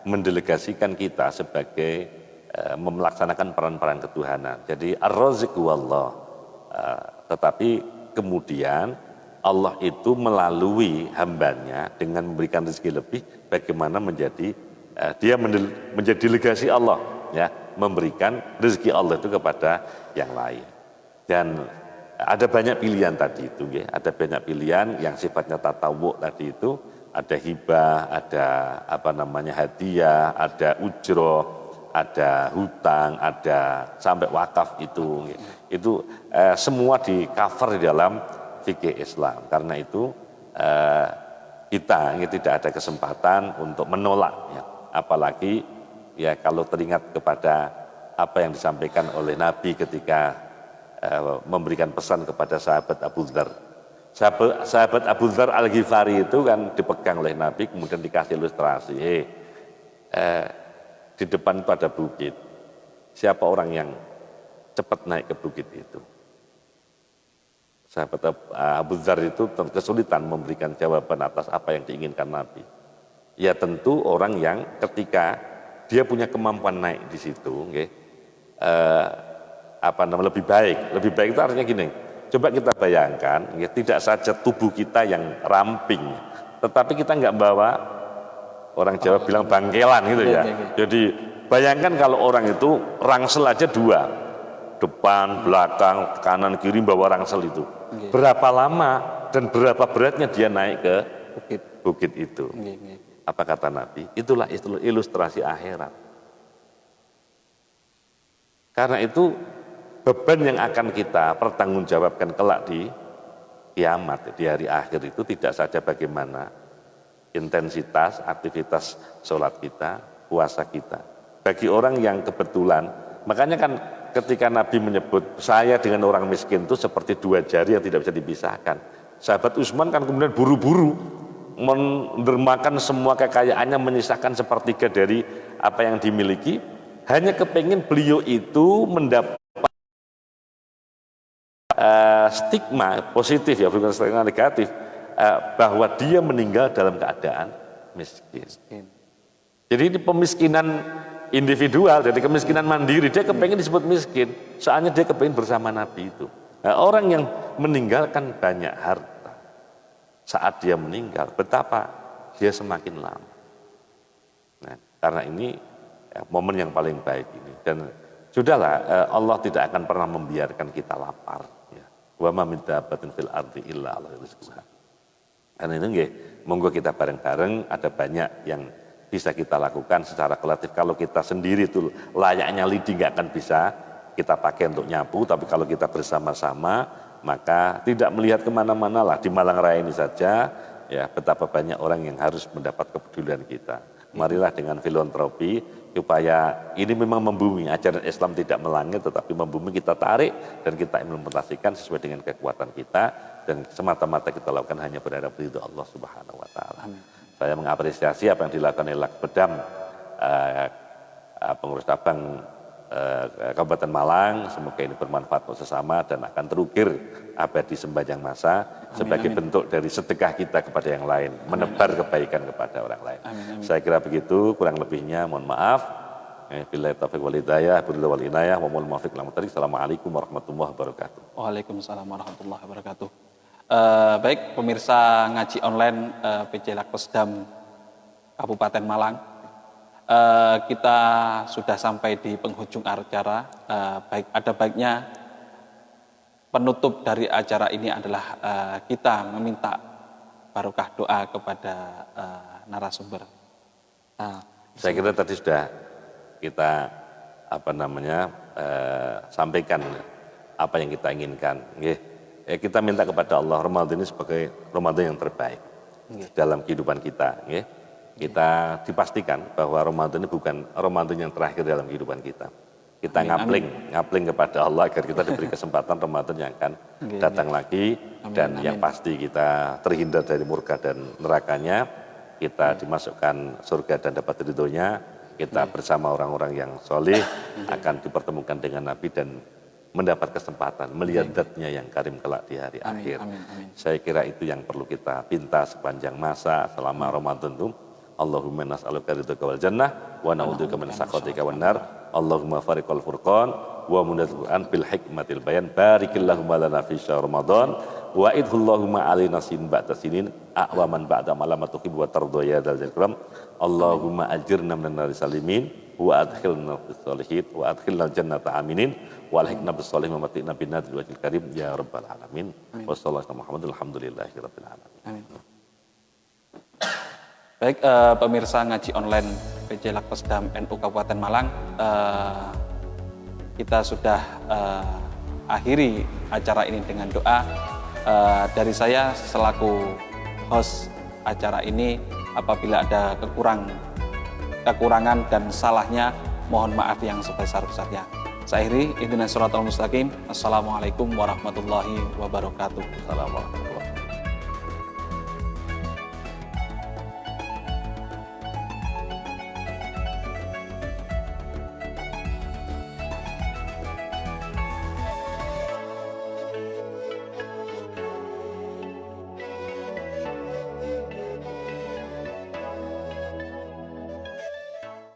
mendelegasikan kita sebagai melaksanakan peran-peran ketuhanan. Jadi ar-raziq wallah. Tetapi kemudian Allah itu melalui hambanya dengan memberikan rezeki lebih, bagaimana menjadi dia menjadi delegasi Allah, ya, memberikan rezeki Allah itu kepada yang lain. Dan ada banyak pilihan tadi itu, ya. Ada banyak pilihan yang sifatnya tatawwu tadi itu, ada hibah, ada hadiah, ada ujroh, ada hutang, ada sampai wakaf itu semua di cover di dalam fikih Islam. Karena itu kita tidak ada kesempatan untuk menolak, ya. Apalagi ya kalau teringat kepada apa yang disampaikan oleh Nabi ketika memberikan pesan kepada sahabat Abu Dzar. Sahabat Abu Dzar Al-Ghifari itu kan dipegang oleh Nabi, kemudian dikasih ilustrasi, di depan itu ada bukit. Siapa orang yang cepat naik ke bukit itu? Sahabat Abu Dzar itu kesulitan memberikan jawaban atas apa yang diinginkan Nabi. Ya tentu orang yang ketika dia punya kemampuan naik di situ, lebih baik. Lebih baik itu artinya gini. Coba kita bayangkan, tidak saja tubuh kita yang ramping, tetapi kita nggak bawa, orang Jawa bilang bangkelan gitu ya. Jadi bayangkan kalau orang itu rangsel aja dua, depan, belakang, kanan, kiri bawa rangsel itu. Berapa lama dan berapa beratnya dia naik ke bukit itu. Apa kata Nabi? Itulah ilustrasi akhirat. Karena itu beban yang akan kita pertanggungjawabkan kelak di kiamat, di hari akhir itu tidak saja bagaimana intensitas, aktivitas sholat kita, puasa kita. Bagi orang yang kebetulan, makanya kan ketika Nabi menyebut saya dengan orang miskin itu seperti dua jari yang tidak bisa dipisahkan. Sahabat Utsman kan kemudian buru-buru mendermakan semua kekayaannya, menyisakan sepertiga dari apa yang dimiliki, hanya kepingin beliau itu mendapat stigma positif, ya bukan stigma negatif, bahwa dia meninggal dalam keadaan miskin. Jadi ini pemiskinan individual, jadi kemiskinan mandiri. Dia kepengen disebut miskin, soalnya dia kepengen bersama Nabi itu. Nah, orang yang meninggalkan banyak harta saat dia meninggal, betapa dia semakin lama. Nah, karena ini momen yang paling baik ini. Dan sudahlah, Allah tidak akan pernah membiarkan kita lapar. Wa ma min dabbatin fil ardi illa 'ala rizqiha. Karena itu monggo kita bareng-bareng, ada banyak yang bisa kita lakukan secara kolektif. Kalau kita sendiri itu layaknya lidi nggak akan bisa kita pakai untuk nyapu, tapi kalau kita bersama-sama maka tidak melihat kemana-mana lah, di Malang Raya ini saja ya betapa banyak orang yang harus mendapat kepedulian kita. Marilah dengan filantropi supaya ini memang membumi, ajaran Islam tidak melangit tetapi membumi, kita tarik dan kita implementasikan sesuai dengan kekuatan kita, dan semata-mata kita lakukan hanya berharap ridho Allah Subhanahu wa taala. Saya mengapresiasi apa yang dilakukan oleh Lakbedam, pengurus cabang Kabupaten Malang. Semoga ini bermanfaat untuk sesama dan akan terukir abadi sembahyang masa sebagai bentuk dari sedekah kita kepada yang lain, menebar kebaikan kepada orang lain. Saya kira begitu, kurang lebihnya mohon maaf. Billahi taufiq wal hidayah, billahi wal inayah, wa mul muwaffiq ila muttaqin. Assalamualaikum warahmatullahi wabarakatuh. Waalaikumsalam warahmatullahi wabarakatuh. Baik pemirsa ngaji online PJ Lakbedam Kabupaten Malang, kita sudah sampai di penghujung acara. Ada baiknya penutup dari acara ini adalah kita meminta barokah doa kepada narasumber. Saya kira tadi sudah kita sampaikan apa yang kita inginkan. Kita minta kepada Allah Ramadan ini sebagai Ramadan yang terbaik dalam kehidupan kita. Kita dipastikan bahwa Ramadan ini bukan Ramadan yang terakhir dalam kehidupan kita. kita ngapling kepada Allah agar kita diberi kesempatan Ramadan yang akan datang lagi, dan yang pasti kita terhindar dari murka dan nerakanya, kita dimasukkan surga dan dapat ridhonya, kita bersama orang-orang yang soleh akan dipertemukan dengan Nabi dan mendapat kesempatan melihat zatnya yang karim kelak di hari akhir. Saya kira itu yang perlu kita pinta sepanjang masa selama Ramadan itu. Allahumma nas'aluka ridhaka wal jannah wa na'udzubika min sakhatika wan nar. Allahumma fariqal furqan wa munazil Qur'an bil hikmatil bayan. Barikillahumma lana fi syahr Ramadan wa idhullahumma alaina sin ba'da sinin a'waman ba'da malama tuhibbu wa tarda ya dzal jalali. Allahumma ajirna minan nari salimin wa adkhilna fis solihin wa adkhilna jannata aminin wa alhiqna bis solihin wa matina bin nadil wajhil karim ya rabbal alamin. Wassallallahu Muhammadul hamdulillahi rabbil alamin. Amin. Baik, pemirsa ngaji online PJ Lakpesdam NU Kabupaten Malang, kita sudah akhiri acara ini dengan doa. Dari saya selaku host acara ini, apabila ada kekurangan dan salahnya, mohon maaf yang sebesar-besarnya. Saya akhiri, ihdinas siratal mustaqim. Assalamualaikum warahmatullahi wabarakatuh. Assalamualaikum.